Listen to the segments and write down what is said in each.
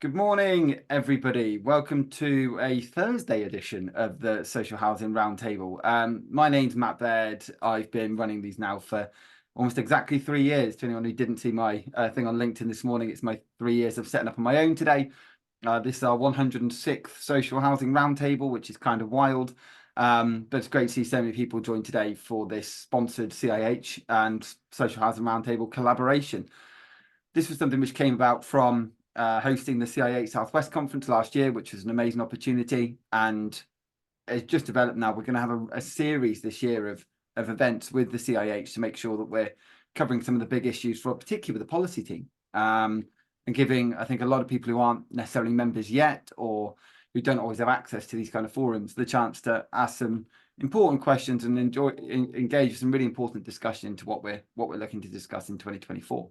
Good morning, everybody. Welcome to a Thursday edition of the Social Housing Roundtable. My name's Matt Baird. I've been running these now for almost exactly 3 years. To anyone who didn't see my thing on LinkedIn this morning, it's my 3 years of setting up on my own today. This is our 106th Social Housing Roundtable, which is kind of wild. But it's great to see so many people join today for this sponsored CIH and Social Housing Roundtable collaboration. This was something which came about from hosting the CIH Southwest Conference last year, which was an amazing opportunity. And it's just developed now. We're going to have a series this year of events with the CIH to make sure that we're covering some of the big issues for particularly with the policy team. And giving, I think, a lot of people who aren't necessarily members yet or who don't always have access to these kind of forums, the chance to ask some important questions and engage some really important discussion into what we're looking to discuss in 2024.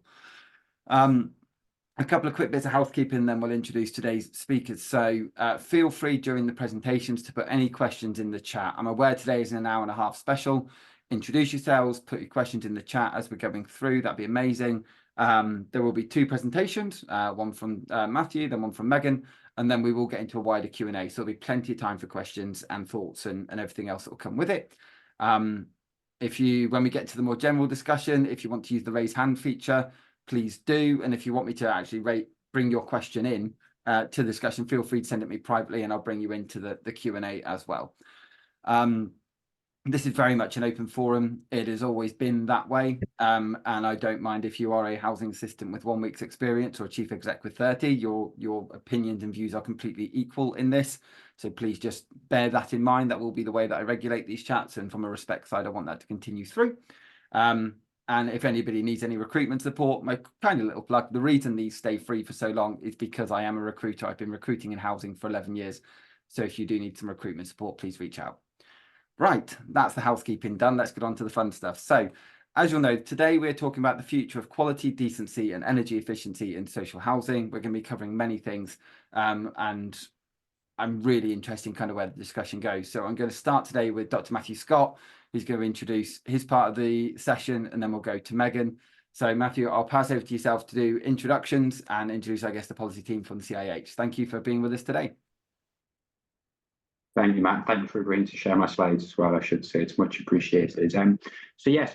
A couple of quick bits of housekeeping, then we'll introduce today's speakers. So feel free during the presentations to put any questions in the chat. I'm aware today is an hour and a half special. Introduce yourselves, put your questions in the chat as we're going through. That'd be amazing. There will be 2 presentations, one from Matthew, then one from Megan, and then we will get into a wider Q&A. So there'll be plenty of time for questions and thoughts and everything else that will come with it. When we get to the more general discussion, if you want to use the raise hand feature, please do. And if you want me to actually bring your question in to the discussion, feel free to send it to me privately and I'll bring you into the Q&A as well. This is very much an open forum. It has always been that way. And I don't mind if you are a housing assistant with 1 week's experience or a chief exec with 30, your opinions and views are completely equal in this. So please just bear that in mind. That will be the way that I regulate these chats. And from a respect side, I want that to continue through. And if anybody needs any recruitment support, my kind of little plug, the reason these stay free for so long is because I am a recruiter. I've been recruiting in housing for 11 years. So if you do need some recruitment support, please reach out. Right, that's the housekeeping done. Let's get on to the fun stuff. So as you'll know, today we're talking about the future of quality, decency and energy efficiency in social housing. We're going to be covering many things and I'm really interested in kind of where the discussion goes. So I'm going to start today with Dr. Matthew Scott, who's going to introduce his part of the session, and then we'll go to Megan. So Matthew, I'll pass over to yourself to do introductions and introduce, I guess, the policy team from the CIH. Thank you for being with us today. Thank you, Matt. Thank you for agreeing to share my slides as well, I should say. It's much appreciated. So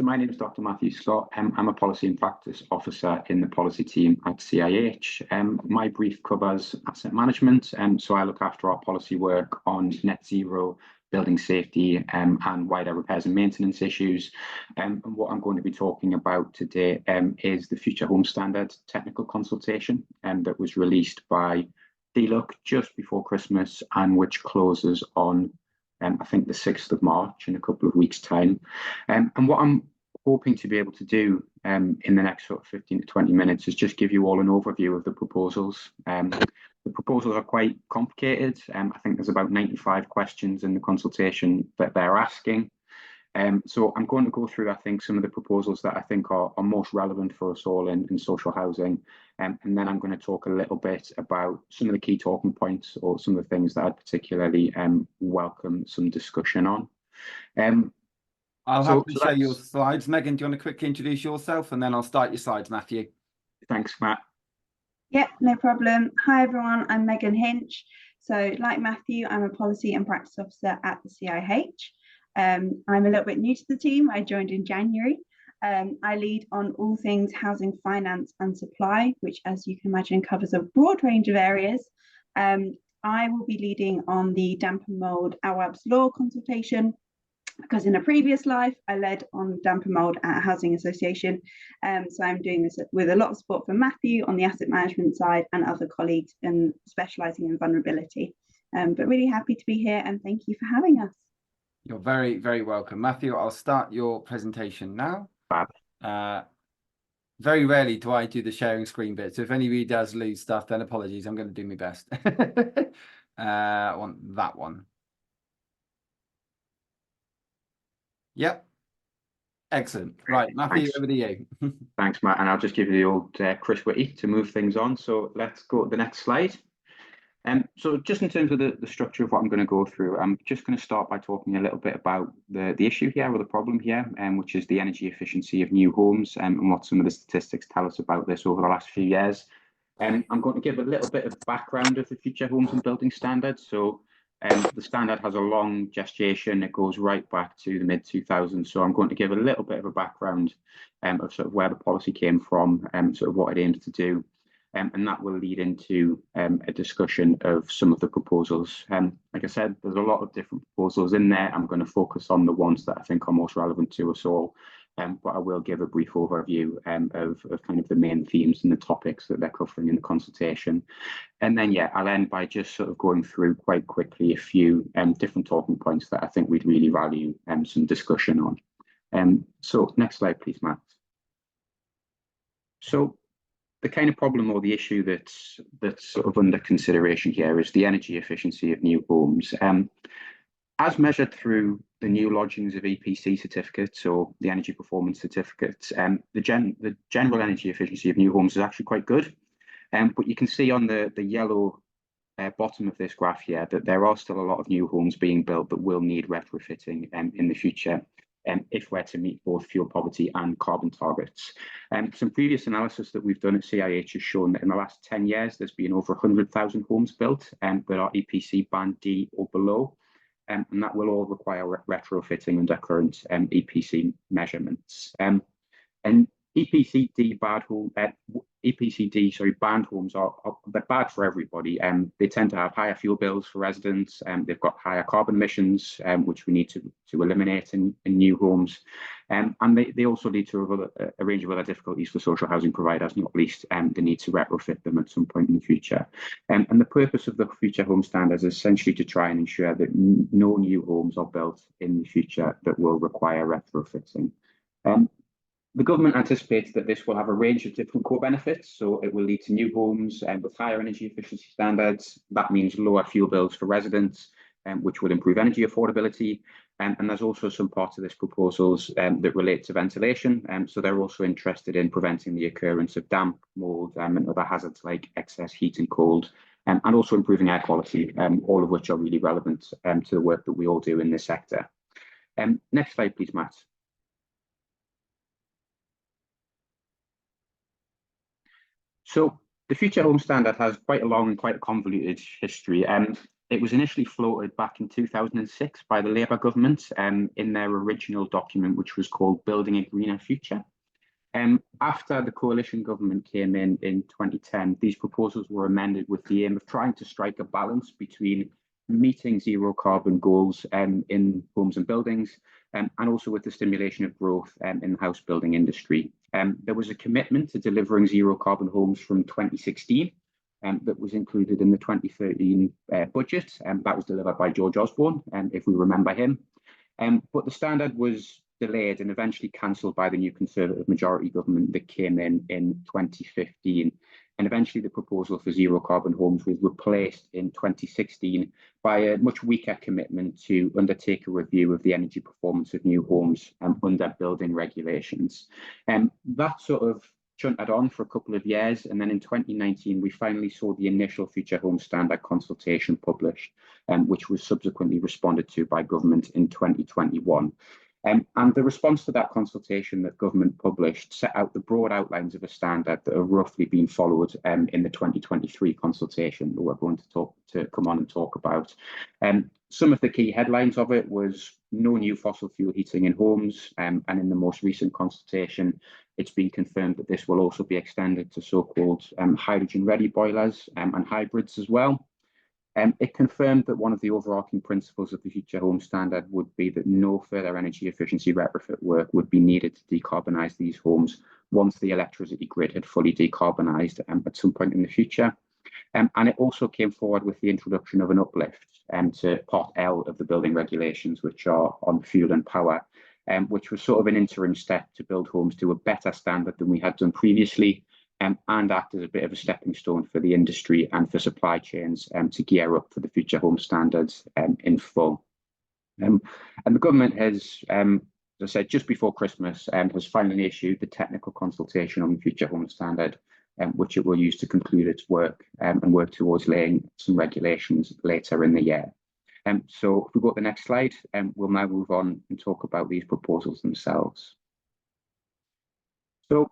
my name is Dr. Matthew Scott. I'm a policy and practice officer in the policy team at CIH. My brief covers asset management, so I look after our policy work on net zero, building safety and wider repairs and maintenance issues. And what I'm going to be talking about today is the Future Home Standard technical consultation that was released by DLUC just before Christmas and which closes on, I think, the 6th of March in a couple of weeks' time. And what I'm hoping to be able to do in the next sort of 15 to 20 minutes is just give you all an overview of the proposals. The proposals are quite complicated. I think there's about 95 questions in the consultation that they're asking. So I'm going to go through, I think, some of the proposals that I think are most relevant for us all in social housing. And then I'm going to talk a little bit about some of the key talking points or some of the things that I'd particularly welcome some discussion on. I'll have to show your slides. Megan, do you want to quickly introduce yourself and then I'll start your slides, Matthew? Thanks, Matt. Yeah, no problem. Hi, everyone. I'm Megan Hinch. So like Matthew, I'm a policy and practice officer at the CIH. I'm a little bit new to the team. I joined in January. I lead on all things housing finance and supply, which, as you can imagine, covers a broad range of areas. I will be leading on the damp and mould Awaab's law consultation, because in a previous life, I led on damp and mould at a housing association. So I'm doing this with a lot of support from Matthew on the asset management side and other colleagues and specialising in vulnerability. But really happy to be here and thank you for having us. You're very, very welcome. Matthew, I'll start your presentation now. Very rarely do I do the sharing screen bit. So if anybody does lose stuff, then apologies. I'm going to do my best. I want that one. Yep. Excellent. Right, Matthew, over to you. Thanks, Matt. And I'll just give you the old Chris Whitty to move things on. So let's go to the next slide. So just in terms of the structure of what I'm going to go through, I'm just going to start by talking a little bit about the issue here or the problem here, which is the energy efficiency of new homes and what some of the statistics tell us about this over the last few years. I'm going to give a little bit of background of the Future Homes and Building Standard. So the standard has a long gestation. It goes right back to the mid-2000s. So I'm going to give a little bit of a background of sort of where the policy came from and sort of what it aims to do. And that will lead into a discussion of some of the proposals. Like I said, there's a lot of different proposals in there. I'm going to focus on the ones that I think are most relevant to us all. But I will give a brief overview of kind of the main themes and the topics that they're covering in the consultation. And then, yeah, I'll end by just sort of going through quite quickly a few different talking points that I think we'd really value some discussion on. So next slide, please, Matt. So the kind of problem or the issue that's sort of under consideration here is the energy efficiency of new homes. As measured through the new lodgings of EPC certificates or the energy performance certificates, the general energy efficiency of new homes is actually quite good. But you can see on the yellow bottom of this graph here that there are still a lot of new homes being built that will need retrofitting in the future if we're to meet both fuel poverty and carbon targets. Some previous analysis that we've done at CIH has shown that in the last 10 years, there's been over 100,000 homes built that are EPC band D or below. And that will all require retrofitting under current EPC measurements. And EPCD band homes they're bad for everybody. They tend to have higher fuel bills for residents. They've got higher carbon emissions, which we need to eliminate in new homes. And they also lead to a range of other difficulties for social housing providers, not least the need to retrofit them at some point in the future. And the purpose of the Future Home Standards is essentially to try and ensure that no new homes are built in the future that will require retrofitting. The government anticipates that this will have a range of different core benefits. So it will lead to new homes with higher energy efficiency standards. That means lower fuel bills for residents, which will improve energy affordability. And there's also some parts of this proposals that relate to ventilation. So they're also interested in preventing the occurrence of damp, mold, and other hazards like excess heat and cold, and also improving air quality, all of which are really relevant to the work that we all do in this sector. Next slide, please, Matt. So the Future Home Standard has quite a long and quite a convoluted history. It was initially floated back in 2006 by the Labour government in their original document, which was called Building a Greener Future. After the coalition government came in 2010, these proposals were amended with the aim of trying to strike a balance between meeting zero carbon goals in homes and buildings, and also with the stimulation of growth in the house building industry. There was a commitment to delivering zero carbon homes from 2016 that was included in the 2013 budget, and that was delivered by George Osborne, if we remember him. But the standard was delayed and eventually cancelled by the new Conservative majority government that came in 2015. And eventually the proposal for zero carbon homes was replaced in 2016 by a much weaker commitment to undertake a review of the energy performance of new homes under building regulations. That sort of shunted on for a couple of years. And then in 2019, we finally saw the initial Future Home Standard consultation published, which was subsequently responded to by government in 2021. And the response to that consultation that government published set out the broad outlines of a standard that have roughly been followed in the 2023 consultation that we're going to come on and talk about. Some of the key headlines of it was no new fossil fuel heating in homes, and in the most recent consultation, it's been confirmed that this will also be extended to so-called hydrogen-ready boilers and hybrids as well. It confirmed that one of the overarching principles of the Future Home Standard would be that no further energy efficiency retrofit work would be needed to decarbonise these homes once the electricity grid had fully decarbonised at some point in the future. And it also came forward with the introduction of an uplift to Part L of the building regulations, which are on fuel and power, which was sort of an interim step to build homes to a better standard than we had done previously, and act as a bit of a stepping stone for the industry and for supply chains to gear up for the Future Home Standards in full. And the government has, as I said, just before Christmas, has finally issued the technical consultation on the Future Home Standard, which it will use to conclude its work and work towards laying some regulations later in the year. So if we go to the next slide, we'll now move on and talk about these proposals themselves. So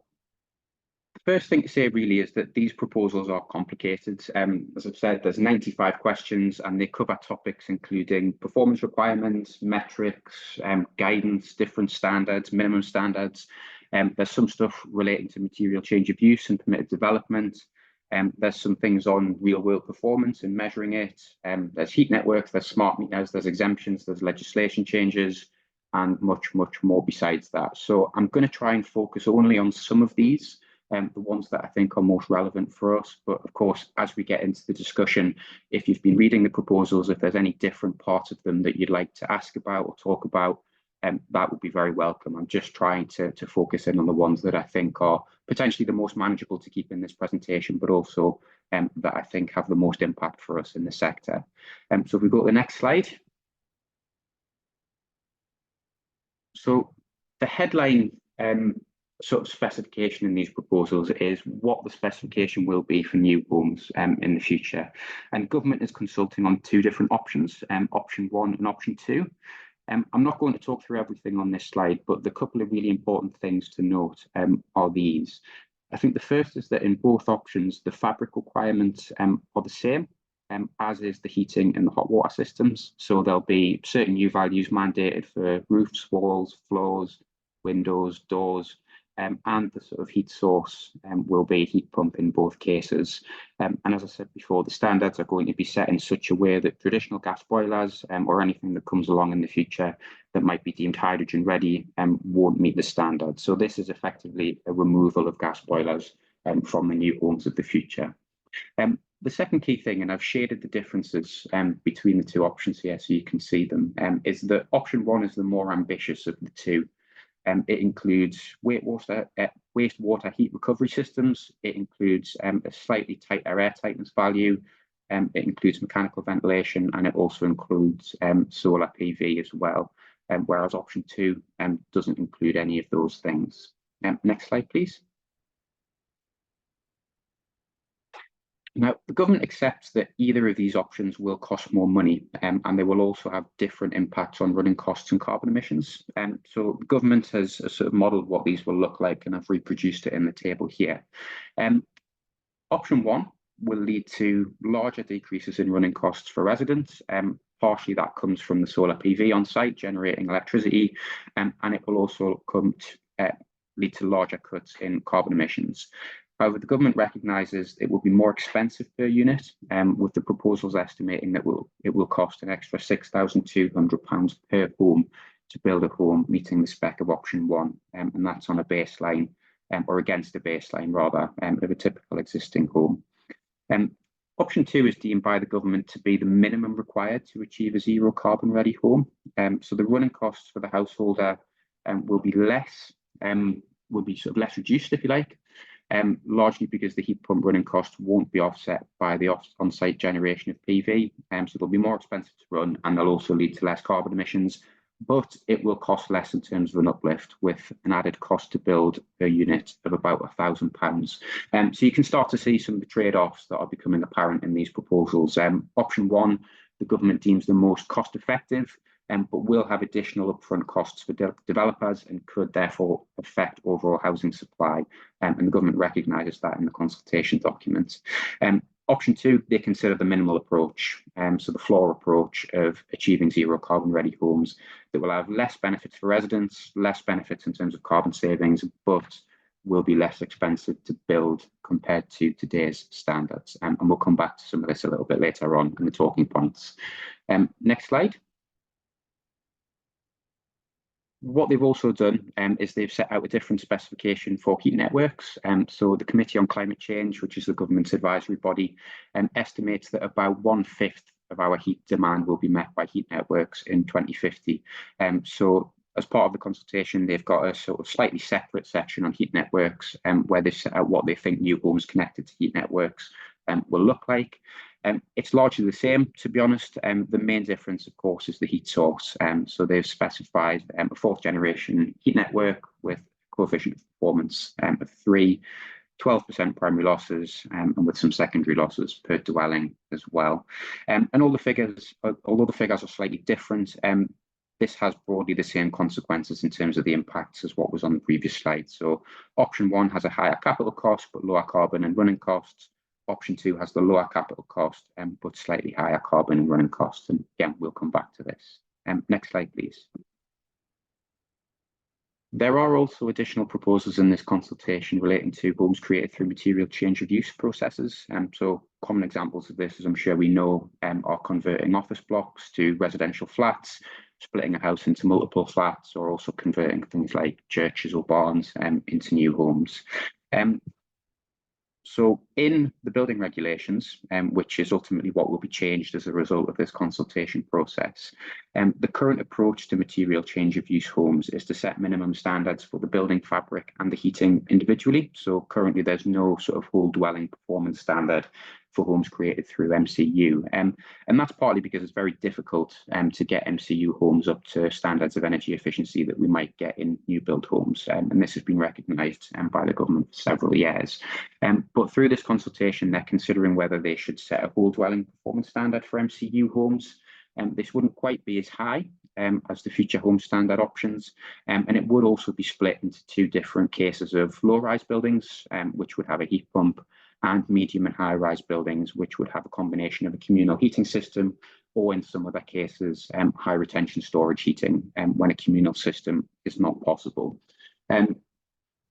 First thing to say really is that these proposals are complicated. As I've said, there's 95 questions and they cover topics including performance requirements, metrics, guidance, different standards, minimum standards. There's some stuff relating to material change of use and permitted development. There's some things on real world performance and measuring it. There's heat networks, there's smart meters, there's exemptions, there's legislation changes, and much, much more besides that. So I'm going to try and focus only on some of these, the ones that I think are most relevant for us. But of course, as we get into the discussion, if you've been reading the proposals, if there's any different parts of them that you'd like to ask about or talk about, that would be very welcome. I'm just trying to focus in on the ones that I think are potentially the most manageable to keep in this presentation, but also that I think have the most impact for us in the sector. So if we go to the next slide. So the headline sort of specification in these proposals is what the specification will be for new homes in the future. And government is consulting on two different options, option 1 and option 2. I'm not going to talk through everything on this slide, but the couple of really important things to note are these. I think the first is that in both options, the fabric requirements are the same, as is the heating and the hot water systems. So there'll be certain U values mandated for roofs, walls, floors, windows, doors, and the sort of heat source will be a heat pump in both cases. And as I said before, the standards are going to be set in such a way that traditional gas boilers or anything that comes along in the future that might be deemed hydrogen ready won't meet the standard. So this is effectively a removal of gas boilers from the new homes of the future. The second key thing, and I've shaded the differences between the two options here so you can see them, is that option 1 is the more ambitious of the two. It includes wastewater heat recovery systems. It includes a slightly tighter air tightness value. It includes mechanical ventilation, and it also includes solar PV as well. Whereas option 2 doesn't include any of those things. Next slide, please. Now, the government accepts that either of these options will cost more money, and they will also have different impacts on running costs and carbon emissions. So the government has sort of modelled what these will look like, and I've reproduced it in the table here. Option 1 will lead to larger decreases in running costs for residents. Partially that comes from the solar PV on site generating electricity, and it will also lead to larger cuts in carbon emissions. However, the government recognises it will be more expensive per unit, with the proposals estimating that it will cost an extra £6,200 per home to build a home meeting the spec of option 1, and that's on a baseline, or against a baseline rather, of a typical existing home. Option 2 is deemed by the government to be the minimum required to achieve a zero carbon ready home. So the running costs for the householder will be less, sort of less reduced, if you like. Largely because the heat pump running cost won't be offset by the on-site generation of PV, so they'll be more expensive to run, and they'll also lead to less carbon emissions, but it will cost less in terms of an uplift, with an added cost to build per unit of about £1,000. So you can start to see some of the trade-offs that are becoming apparent in these proposals. Option 1, the government deems the most cost-effective, but will have additional upfront costs for developers and could therefore affect overall housing supply. And the government recognises that in the consultation documents. Option 2, they consider the minimal approach, so the floor approach of achieving zero carbon ready homes that will have less benefits for residents, less benefits in terms of carbon savings, but will be less expensive to build compared to today's standards. And we'll come back to some of this a little bit later on in the talking points. Next slide. What they've also done is they've set out a different specification for heat networks. So the Committee on Climate Change, which is the government's advisory body, estimates that about 1/5 of our heat demand will be met by heat networks in 2050. So as part of the consultation, they've got a sort of slightly separate section on heat networks where they've set out what they think new homes connected to heat networks will look like. It's largely the same, to be honest. The main difference, of course, is the heat source. So they've specified a 4th generation heat network with coefficient of performance of 3, 12% primary losses, and with some secondary losses per dwelling as well. And all the figures, although the figures are slightly different, this has broadly the same consequences in terms of the impacts as what was on the previous slide. So option 1 has a higher capital cost, but lower carbon and running costs. Option 2 has the lower capital cost, but slightly higher carbon and running costs. And again, we'll come back to this. Next slide, please. There are also additional proposals in this consultation relating to homes created through material change of use processes. So common examples of this, as I'm sure we know, are converting office blocks to residential flats, splitting a house into multiple flats, or also converting things like churches or barns into new homes. So in the building regulations, which is ultimately what will be changed as a result of this consultation process, the current approach to material change of use homes is to set minimum standards for the building fabric and the heating individually. So currently there's no sort of whole dwelling performance standard for homes created through MCU. And that's partly because it's very difficult to get MCU homes up to standards of energy efficiency that we might get in new build homes. And this has been recognised by the government for several years. But through this consultation, they're considering whether they should set a whole dwelling performance standard for MCU homes. This wouldn't quite be as high as the future home standard options. And it would also be split into 2 different cases of low-rise buildings, which would have a heat pump, and medium and high-rise buildings, which would have a combination of a communal heating system, or in some other cases, high retention storage heating, when a communal system is not possible. And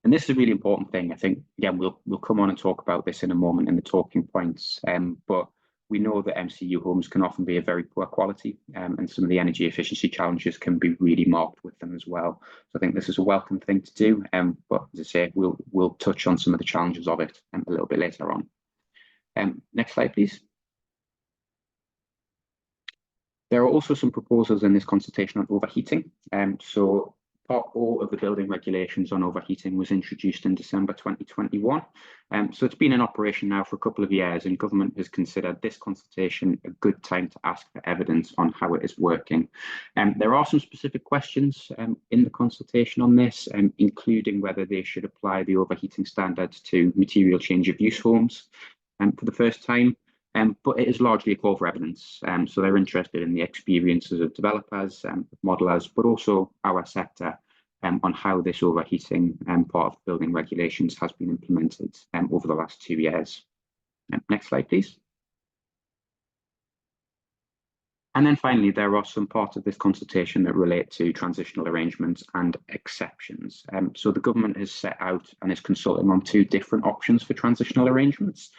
this is a really important thing. I think, again, we'll come on and talk about this in a moment in the talking points, but we know that MCU homes can often be of very poor quality, and some of the energy efficiency challenges can be really marked with them as well. So I think this is a welcome thing to do, but as I say, we'll touch on some of the challenges of it a little bit later on. Next slide, please. There are also some proposals in this consultation on overheating. So Part O of the building regulations on overheating was introduced in December 2021. So it's been in operation now for a couple of years, and government has considered this consultation a good time to ask for evidence on how it is working. There are some specific questions in the consultation on this, including whether they should apply the overheating standards to material change of use homes for the first time. But it is largely a call for evidence. So they're interested in the experiences of developers, modelers, but also our sector on how this overheating part of building regulations has been implemented over the last 2 years. Next slide, please. And then finally, there are some parts of this consultation that relate to transitional arrangements and exceptions. So the government has set out and is consulting on 2 different options for transitional arrangements.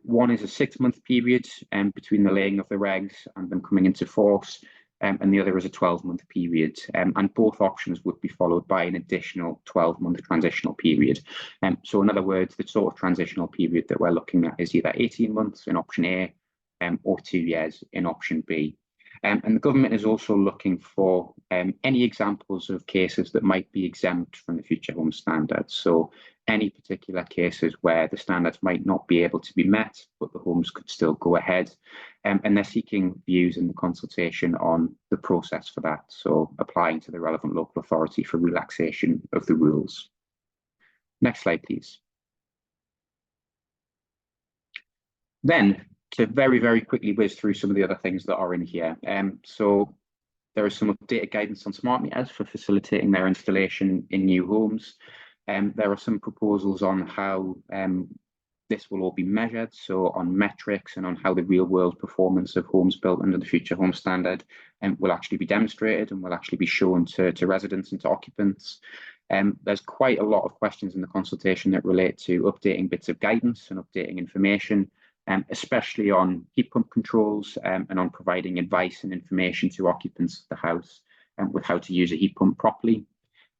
One is a 6-month period between the laying of the regs and them coming into force, and the other is a 12-month period. And both options would be followed by an additional 12-month transitional period. So in other words, the sort of transitional period that we're looking at is either 18 months in option A or 2 years in option B. And the government is also looking for any examples of cases that might be exempt from the future home standards. So any particular cases where the standards might not be able to be met, but the homes could still go ahead. And they're seeking views in the consultation on the process for that. So applying to the relevant local authority for relaxation of the rules. Next slide, please. Then, to very, very quickly whiz through some of the other things that are in here. So there is some updated guidance on smart meters for facilitating their installation in new homes. There are some proposals on how this will all be measured, so on metrics and on how the real world performance of homes built under the future home standard will actually be demonstrated and will actually be shown to residents and to occupants. There's quite a lot of questions in the consultation that relate to updating bits of guidance and updating information, especially on heat pump controls and on providing advice and information to occupants of the house with how to use a heat pump properly.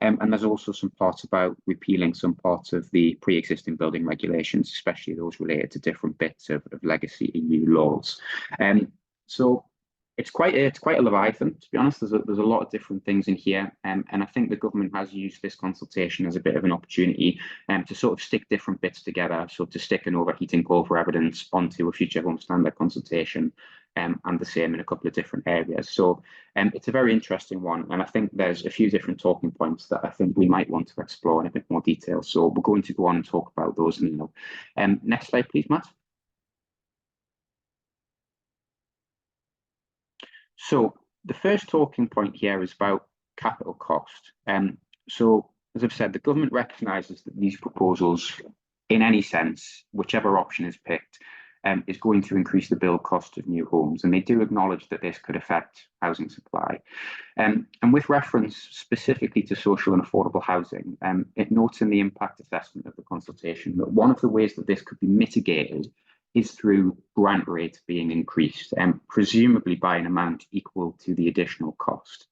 And there's also some parts about repealing some parts of the pre-existing building regulations, especially those related to different bits of legacy EU laws. So it's quite a leviathan, to be honest. There's a lot of different things in here, and I think the government has used this consultation as a bit of an opportunity to sort of stick different bits together. So to stick an overheating call for evidence onto a future home standard consultation, and the same in a couple of different areas. So it's a very interesting one, and I think there's a few different talking points that I think we might want to explore in a bit more detail. So we're going to go on and talk about those now. Next slide, please, Matt. So the first talking point here is about capital cost. So, as I've said, the government recognises that these proposals, in any sense, whichever option is picked, is going to increase the build cost of new homes, and they do acknowledge that this could affect housing supply. And with reference specifically to social and affordable housing, it notes in the impact assessment of the consultation that one of the ways that this could be mitigated is through grant rates being increased, presumably by an amount equal to the additional cost.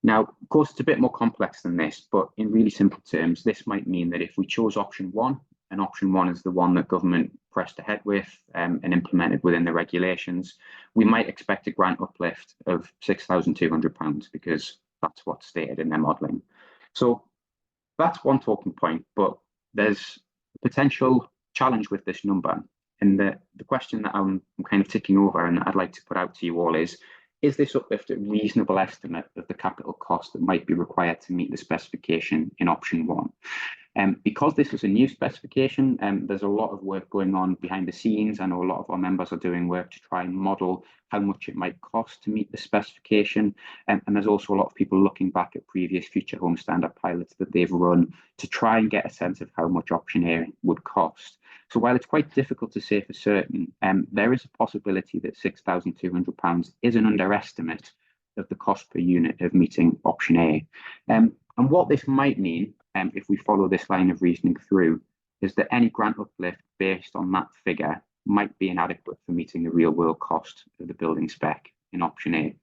Now, of course, it's a bit more complex than this, but in really simple terms, this might mean that if we chose option one, and option one is the one that government pressed ahead with and implemented within the regulations, we might expect a grant uplift of £6,200 because that's what's stated in their modelling. So that's one talking point, but there's a potential challenge with this number. And the question that I'm kind of ticking over and I'd like to put out to you all is this uplift a reasonable estimate of the capital cost that might be required to meet the specification in option one? Because this is a new specification, there's a lot of work going on behind the scenes. I know a lot of our members are doing work to try and model how much it might cost to meet the specification. And there's also a lot of people looking back at previous future home standard pilots that they've run to try and get a sense of how much option A would cost. So while it's quite difficult to say for certain, there is a possibility that £6,200 is an underestimate of the cost per unit of meeting option A. And what this might mean, if we follow this line of reasoning through, is that any grant uplift based on that figure might be inadequate for meeting the real world cost of the building spec in option A.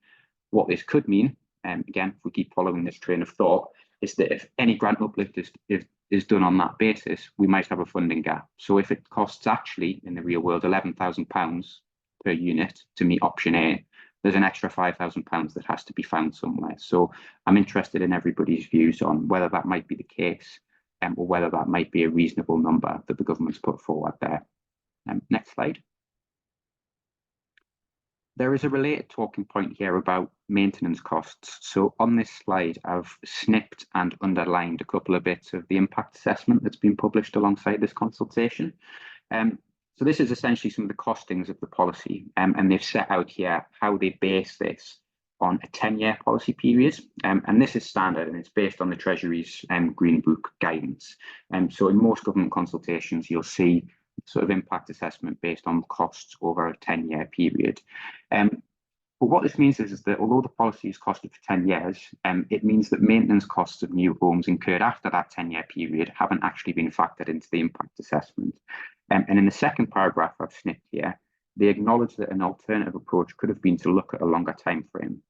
What this could mean, again, if we keep following this train of thought, is that if any grant uplift is done on that basis, we might have a funding gap. So if it costs actually in the real world £11,000 per unit to meet option A, there's an extra £5,000 that has to be found somewhere. So I'm interested in everybody's views on whether that might be the case or whether that might be a reasonable number that the government's put forward there. Next slide. There is a related talking point here about maintenance costs. So on this slide, I've snipped and underlined a couple of bits of the impact assessment that's been published alongside this consultation. So this is essentially some of the costings of the policy, and they've set out here how they base this on a 10-year policy period. And this is standard and it's based on the Treasury's Green Book guidance. So in most government consultations, you'll see sort of impact assessment based on costs over a 10-year period. But what this means is that although the policy is costed for 10 years, it means that maintenance costs of new homes incurred after that 10-year period haven't actually been factored into the impact assessment. And in the second paragraph I've snipped here, they acknowledge that an alternative approach could have been to look at a longer time frame.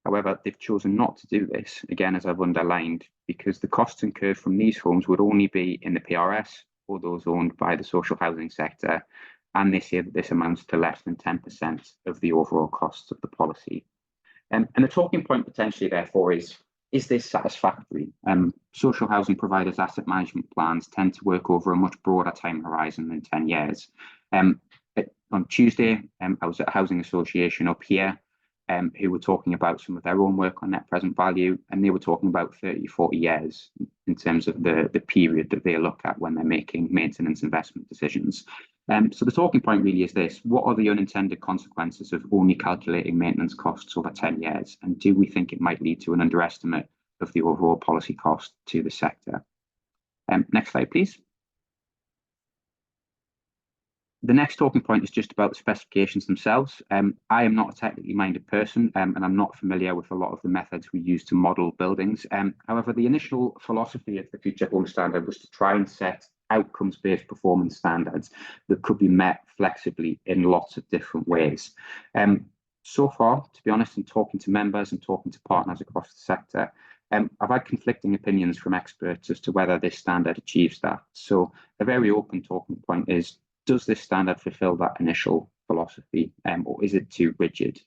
However, they've chosen not to do this, again, as I've underlined, because the costs incurred from these homes would only be in the PRS or those owned by the social housing sector, and they say that this amounts to less than 10% of the overall costs of the policy. And the talking point potentially, therefore, is this satisfactory? Social housing providers' asset management plans tend to work over a much broader time horizon than 10 years. On Tuesday, I was at a housing association up here who were talking about some of their own work on net present value, and they were talking about 30, 40 years in terms of the period that they look at when they're making maintenance investment decisions. So the talking point really is this: what are the unintended consequences of only calculating maintenance costs over 10 years? And do we think it might lead to an underestimate of the overall policy cost to the sector? Next slide, please. The next talking point is just about the specifications themselves. I am not a technically minded person and I'm not familiar with a lot of the methods we use to model buildings. However, the initial philosophy of the Future Home Standard was to try and set outcomes-based performance standards that could be met flexibly in lots of different ways. So far, to be honest, in talking to members and talking to partners across the sector, I've had conflicting opinions from experts as to whether this standard achieves that. So a very open talking point is, does this standard fulfill that initial philosophy, or is it too rigid?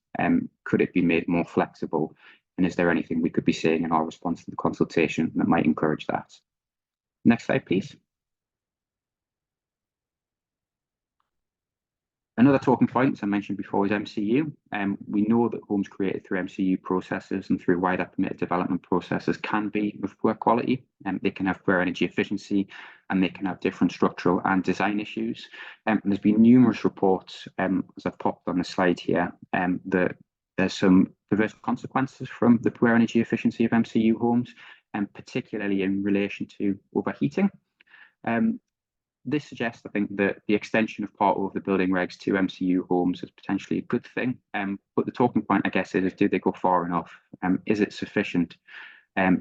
Could it be made more flexible? And is there anything we could be saying in our response to the consultation that might encourage that? Next slide, please. Another talking point, as I mentioned before, is MCU. We know that homes created through MCU processes and through wider permitted development processes can be of poor quality, and they can have poor energy efficiency, and they can have different structural and design issues. And there's been numerous reports, as I've popped on the slide here, that there's some perverse consequences from the poor energy efficiency of MCU homes, and particularly in relation to overheating. This suggests, I think, that the extension of Part O of the building regs to MCU homes is potentially a good thing. But the talking point, I guess, is do they go far enough? Is it sufficient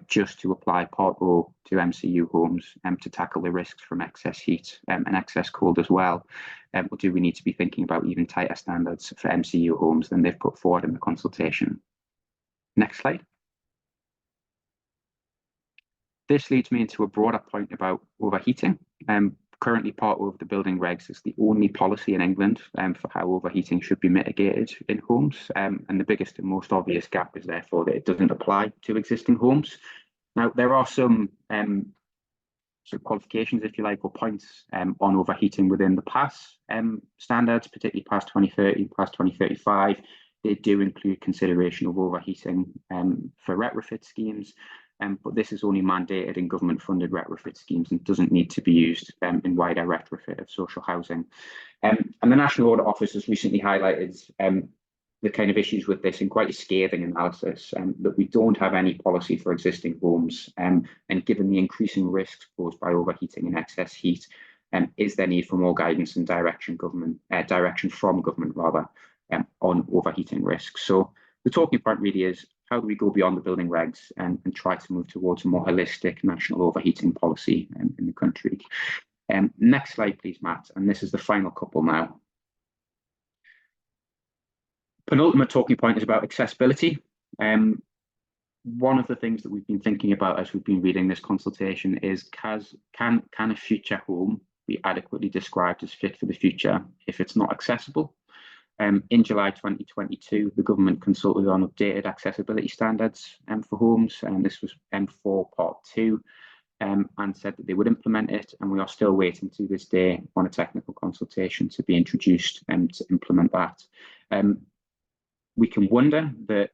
just to apply Part O to MCU homes to tackle the risks from excess heat and excess cold as well? Or do we need to be thinking about even tighter standards for MCU homes than they've put forward in the consultation? Next slide. This leads me into a broader point about overheating. Currently, Part O of the building regs is the only policy in England for how overheating should be mitigated in homes. And the biggest and most obvious gap is therefore that it doesn't apply to existing homes. Now, there are some sort of qualifications, if you like, or points on overheating within the PAS standards, particularly PAS 2030, PAS 2035. They do include consideration of overheating for retrofit schemes. But this is only mandated in government-funded retrofit schemes and doesn't need to be used in wider retrofit of social housing. And the National Audit Office has recently highlighted the kind of issues with this in quite a scathing analysis, that we don't have any policy for existing homes. And given the increasing risks posed by overheating and excess heat, is there need for more guidance and direction from government on overheating risks? So the talking point really is, how do we go beyond the building regs and try to move towards a more holistic national overheating policy in the country? Next slide, please, Matt. And this is the final couple now. Penultimate talking point is about accessibility. One of the things that we've been thinking about as we've been reading this consultation is, can a future home be adequately described as fit for the future if it's not accessible? In July 2022, the government consulted on updated accessibility standards for homes, and this was M4 Part 2, and said that they would implement it, and we are still waiting to this day on a technical consultation to be introduced to implement that. We can wonder that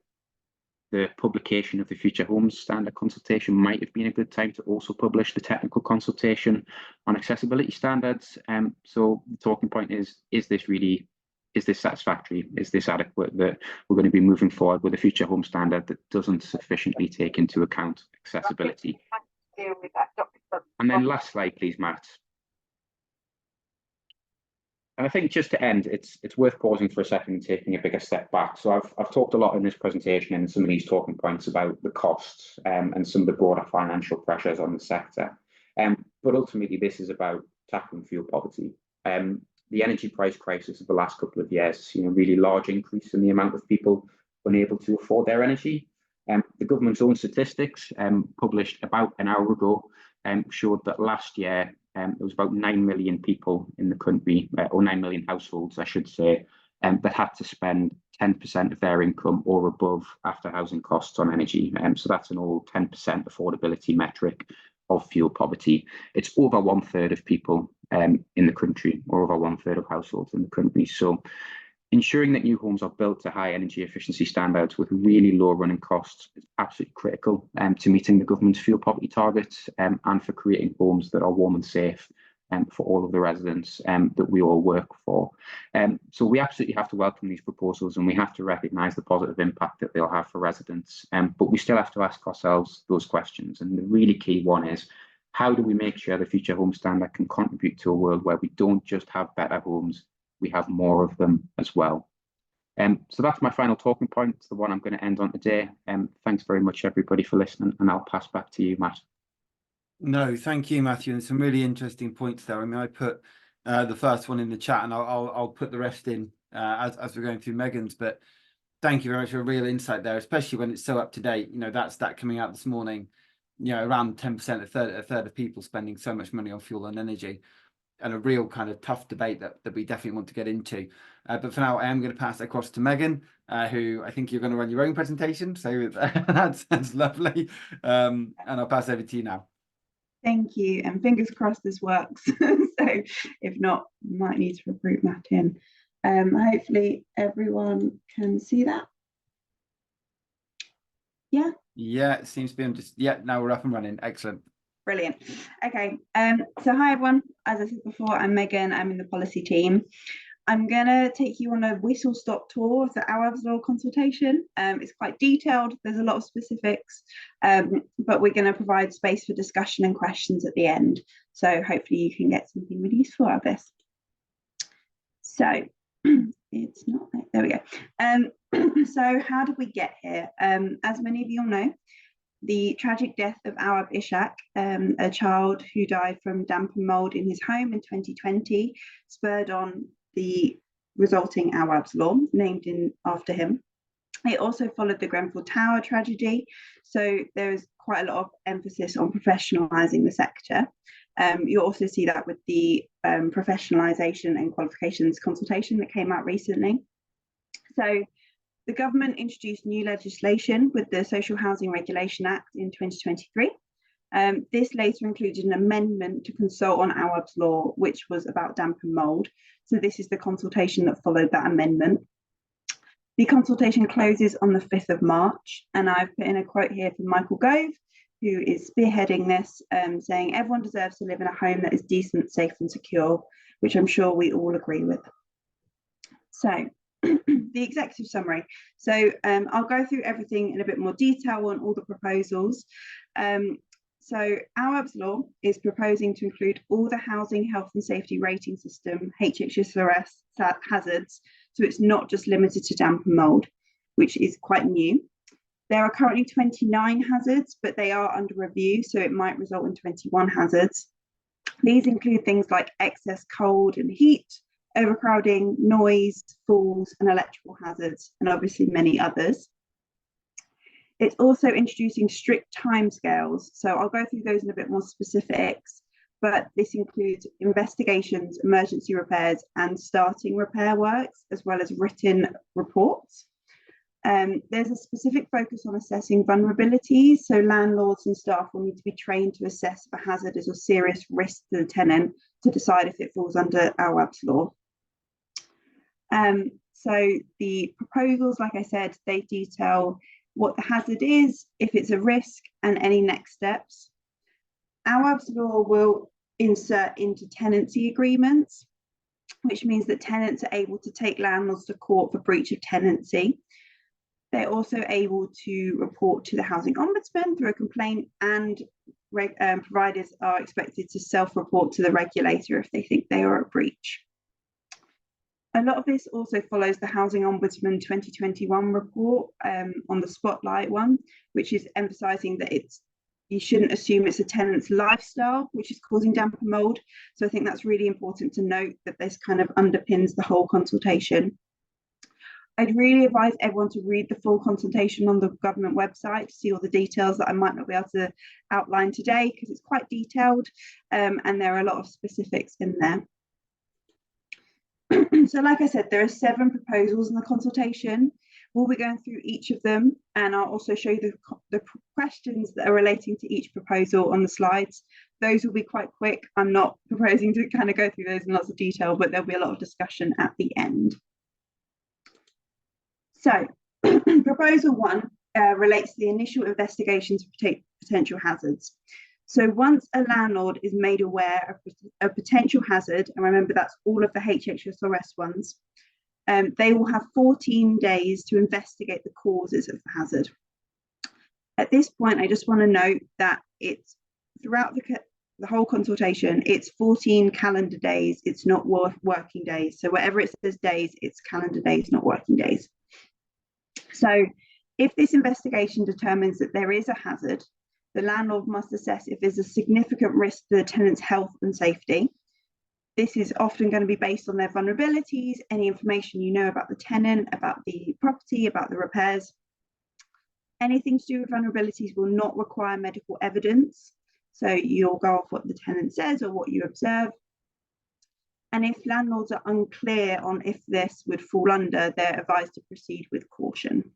the publication of the Future Homes Standard consultation might have been a good time to also publish the technical consultation on accessibility standards. So the talking point is this satisfactory? Is this adequate, that we're going to be moving forward with a future home standard that doesn't sufficiently take into account accessibility? And then last slide, please, Matt. And I think just to end, it's worth pausing for a second and taking a bigger step back. So I've talked a lot in this presentation and some of these talking points about the costs and some of the broader financial pressures on the sector. But ultimately, this is about tackling fuel poverty. The energy price crisis of the last couple of years has seen a really large increase in the amount of people unable to afford their energy. The government's own statistics, published about an hour ago, showed that last year there was about 9 million people in the country, or 9 million households, I should say, that had to spend 10% of their income or above after housing costs on energy. So that's an old 10% affordability metric of fuel poverty. It's over 1/3 of people in the country, or over 1/3 of households in the country. So ensuring that new homes are built to high energy efficiency standards with really low running costs is absolutely critical to meeting the government's fuel poverty targets, and for creating homes that are warm and safe for all of the residents that we all work for. So we absolutely have to welcome these proposals, and we have to recognise the positive impact that they'll have for residents. But we still have to ask ourselves those questions. And the really key one is, how do we make sure the Future Home Standard can contribute to a world where we don't just have better homes, we have more of them as well? So that's my final talking point. It's the one I'm going to end on today. Thanks very much, everybody, for listening, and I'll pass back to you, Matt. No, thank you, Matthew. And some really interesting points there. I mean, I put the first one in the chat, and I'll put the rest in as we're going through Megan's. But thank you very much for a real insight there, especially when it's so up to date. You know, that stat coming out this morning, you know, around 10%, a third of people spending so much money on fuel and energy, and a real kind of tough debate that we definitely want to get into. But for now, I am going to pass it across to Megan, who I think you're going to run your own presentation. So that's lovely. And I'll pass over to you now. Thank you, and fingers crossed this works. So if not, might need to recruit Matt in. Hopefully everyone can see that. Yeah. Yeah, it seems to be now we're up and running. Excellent. Brilliant. Okay. So hi everyone. As I said before, I'm Megan. I'm in the policy team. I'm going to take you on a whistle-stop tour of the Awaab's Law consultation. It's quite detailed, there's a lot of specifics, but we're going to provide space for discussion and questions at the end. So hopefully you can get something really useful out of this. So it's not, there we go. So how did we get here? As many of you all know, the tragic death of Awaab Ishaq, a child who died from damp and mold in his home in 2020, spurred on the resulting Awaab's Law, named after him. It also followed the Grenfell Tower tragedy, so there is quite a lot of emphasis on professionalising the sector. You'll also see that with the professionalisation and qualifications consultation that came out recently. So the government introduced new legislation with the Social Housing Regulation Act in 2023. This later included an amendment to consult on Awaab's Law, which was about damp and mould. So this is the consultation that followed that amendment. The consultation closes on the 5th of March, and I've put in a quote here from Michael Gove, who is spearheading this, saying everyone deserves to live in a home that is decent, safe and secure, which I'm sure we all agree with. So the executive summary. So I'll go through everything in a bit more detail on all the proposals. So Awaab's Law is proposing to include all the housing health and safety rating system, HHSRS hazards, so it's not just limited to damp and mould, which is quite new. There are currently 29 hazards, but they are under review, so it might result in 21 hazards. These include things like excess cold and heat, overcrowding, noise, falls, and electrical hazards, and obviously many others. It's also introducing strict timescales, so I'll go through those in a bit more specifics, but this includes investigations, emergency repairs, and starting repair works, as well as written reports. There's a specific focus on assessing vulnerabilities, so landlords and staff will need to be trained to assess if a hazard is a serious risk to the tenant to decide if it falls under Awaab's Law. So the proposals, like I said, they detail what the hazard is, if it's a risk, and any next steps. Awaab's Law will insert into tenancy agreements, which means that tenants are able to take landlords to court for breach of tenancy. They're also able to report to the Housing Ombudsman through a complaint, and providers are expected to self-report to the regulator if they think they are at breach. A lot of this also follows the Housing Ombudsman 2021 report on the Spotlight one, which is emphasising that you shouldn't assume it's a tenant's lifestyle which is causing damp and mould. So I think that's really important to note, that this kind of underpins the whole consultation. I'd really advise everyone to read the full consultation on the government website to see all the details that I might not be able to outline today, because it's quite detailed, and there are a lot of specifics in there. So like I said, there are 7 proposals in the consultation. We'll be going through each of them, and I'll also show you the questions that are relating to each proposal on the slides. Those will be quite quick. I'm not proposing to kind of go through those in lots of detail, but there'll be a lot of discussion at the end. So proposal 1 relates to the initial investigations of potential hazards. So once a landlord is made aware of a potential hazard, and remember that's all of the HHSRS ones, they will have 14 days to investigate the causes of the hazard. At this point, I just want to note that it's throughout the whole consultation, it's 14 calendar days, it's not working days. So wherever it says days, it's calendar days, not working days. So if this investigation determines that there is a hazard, the landlord must assess if there's a significant risk to the tenant's health and safety. This is often going to be based on their vulnerabilities, any information you know about the tenant, about the property, about the repairs. Anything to do with vulnerabilities will not require medical evidence. So you'll go off what the tenant says or what you observe. And if landlords are unclear on if this would fall under, they're advised to proceed with caution.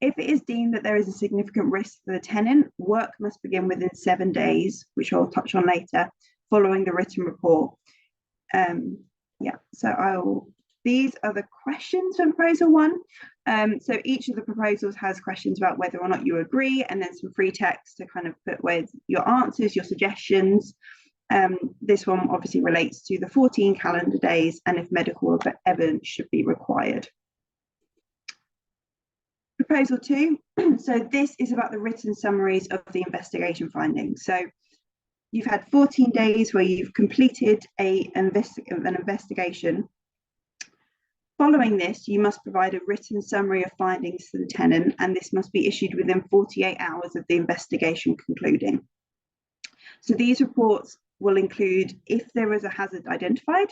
If it is deemed that there is a significant risk for the tenant, work must begin within 7 days, which I'll touch on later, following the written report. These are the questions from proposal 1. So each of the proposals has questions about whether or not you agree, and then some free text to kind of put with your answers, your suggestions. This one obviously relates to the 14 calendar days and if medical evidence should be required. Proposal 2, so this is about the written summaries of the investigation findings. So you've had 14 days where you've completed an investigation. Following this, you must provide a written summary of findings to the tenant, and this must be issued within 48 hours of the investigation concluding. So these reports will include if there is a hazard identified,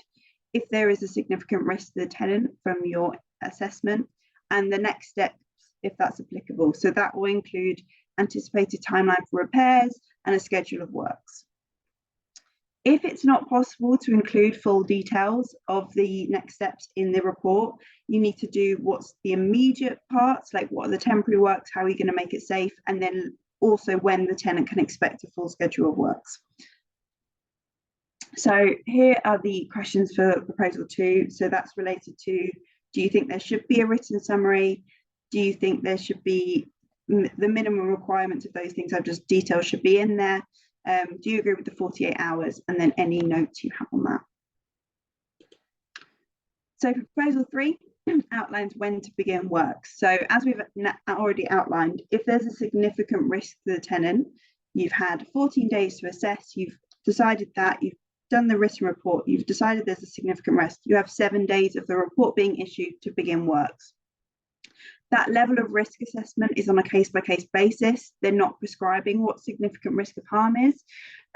if there is a significant risk to the tenant from your assessment, and the next steps if that's applicable. So that will include anticipated timeline for repairs and a schedule of works. If it's not possible to include full details of the next steps in the report, you need to do what's the immediate parts, like what are the temporary works, how are you going to make it safe, and then also when the tenant can expect a full schedule of works. So here are the questions for proposal 2. So that's related to, do you think there should be a written summary? Do you think there should be the minimum requirements of those things I've just detailed should be in there? Do you agree with the 48 hours? And then any notes you have on that. So proposal 3 outlines when to begin work. So as we've already outlined, if there's a significant risk to the tenant, you've had 14 days to assess, you've decided that, you've done the written report, you've decided there's a significant risk, you have 7 days of the report being issued to begin works. That level of risk assessment is on a case-by-case basis. They're not prescribing what significant risk of harm is.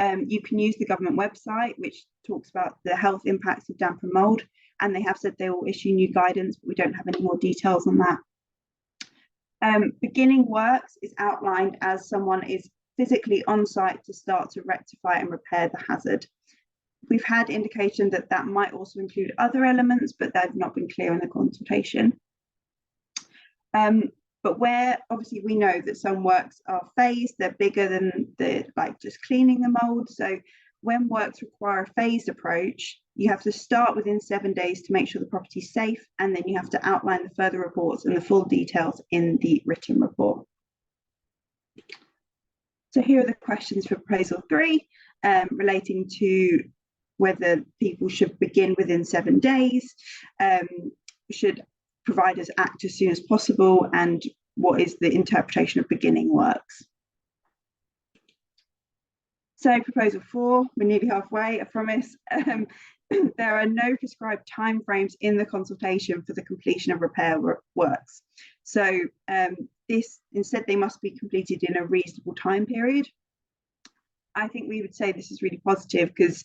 You can use the government website, which talks about the health impacts of damp and mould, and they have said they will issue new guidance, but we don't have any more details on that. Beginning works is outlined as someone is physically on site to start to rectify and repair the hazard. We've had indication that that might also include other elements, but they've not been clear in the consultation. But where obviously we know that some works are phased, they're bigger than like just cleaning the mould. So when works require a phased approach, you have to start within 7 days to make sure the property is safe, and then you have to outline the further reports and the full details in the written report. So here are the questions for proposal 3, relating to whether people should begin within 7 days, should providers act as soon as possible, and what is the interpretation of beginning works. So proposal 4, we're nearly halfway, I promise. There are no prescribed timeframes in the consultation for the completion of repair works. So instead they must be completed in a reasonable time period. I think we would say this is really positive because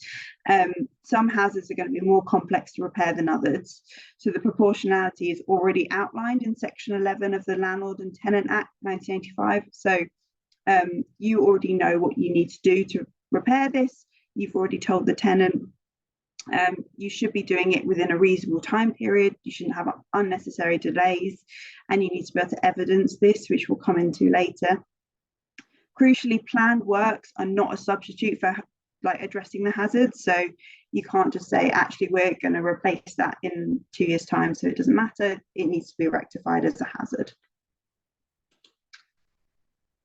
some hazards are going to be more complex to repair than others. So the proportionality is already outlined in section 11 of the Landlord and Tenant Act 1985. So you already know what you need to do to repair this. You've already told the tenant you should be doing it within a reasonable time period. You shouldn't have unnecessary delays, and you need to be able to evidence this, which we'll come into later. Crucially, planned works are not a substitute for addressing the hazards. So you can't just say, actually, we're going to replace that in 2 years' time, so it doesn't matter. It needs to be rectified as a hazard.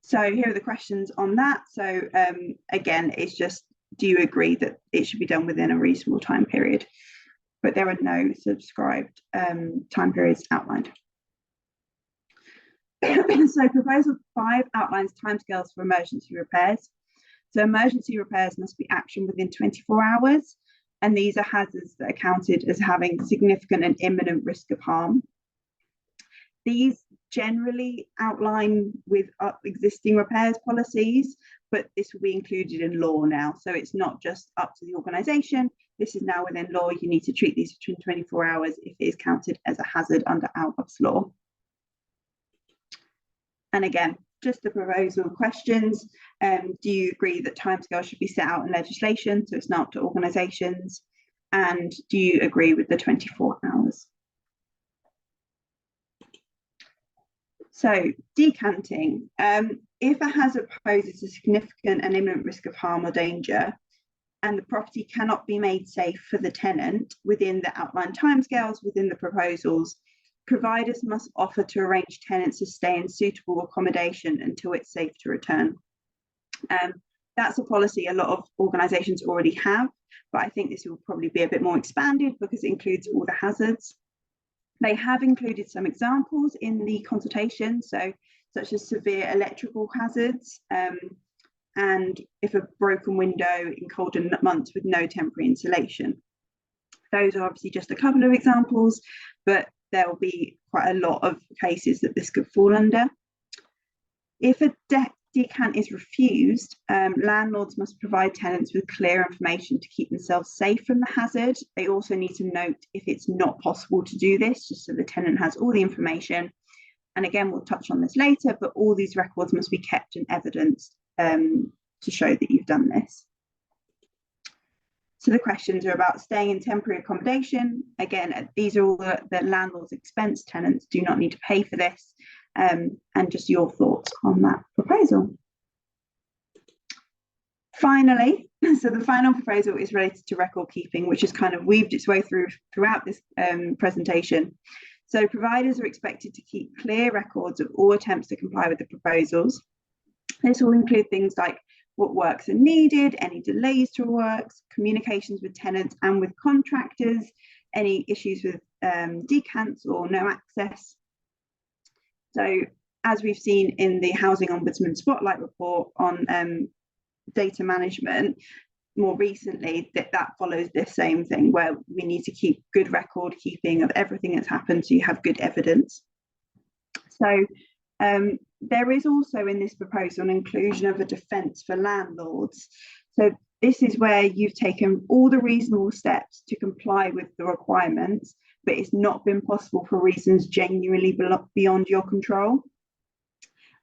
So here are the questions on that. So again, it's just, do you agree that it should be done within a reasonable time period? But there are no subscribed time periods outlined. So proposal 5 outlines timescales for emergency repairs. So emergency repairs must be actioned within 24 hours, and these are hazards that are counted as having significant and imminent risk of harm. These generally outline with existing repairs policies, but this will be included in law now. So it's not just up to the organisation. This is now within law. You need to treat these between 24 hours if it is counted as a hazard under Awaab's law. And again, just the proposal questions. Do you agree that timescales should be set out in legislation, so it's not up to organisations? And do you agree with the 24 hours? So decanting. If a hazard poses a significant and imminent risk of harm or danger, and the property cannot be made safe for the tenant within the outlined timescales within the proposals, providers must offer to arrange tenants to stay in suitable accommodation until it's safe to return. that's a policy a lot of organisations already have, but I think this will probably be a bit more expanded because it includes all the hazards. They have included some examples in the consultation, so such as severe electrical hazards, and if a broken window in colder months with no temporary insulation. Those are obviously just a couple of examples, but there will be quite a lot of cases that this could fall under. If a decant is refused, landlords must provide tenants with clear information to keep themselves safe from the hazard. They also need to note if it's not possible to do this, just so the tenant has all the information. And again, we'll touch on this later, but all these records must be kept in evidence to show that you've done this. So the questions are about staying in temporary accommodation. Again, these are all the landlord's expense. Tenants do not need to pay for this. And just your thoughts on that proposal. Finally, so the final proposal is related to record keeping, which has kind of weaved its way throughout this presentation. So providers are expected to keep clear records of all attempts to comply with the proposals. This will include things like what works are needed, any delays to works, communications with tenants and with contractors, any issues with decants or no access. So as we've seen in the Housing Ombudsman Spotlight report on data management, more recently, that follows this same thing where we need to keep good record keeping of everything that's happened so you have good evidence. So there is also in this proposal an inclusion of a defence for landlords. So this is where you've taken all the reasonable steps to comply with the requirements, but it's not been possible for reasons genuinely beyond your control.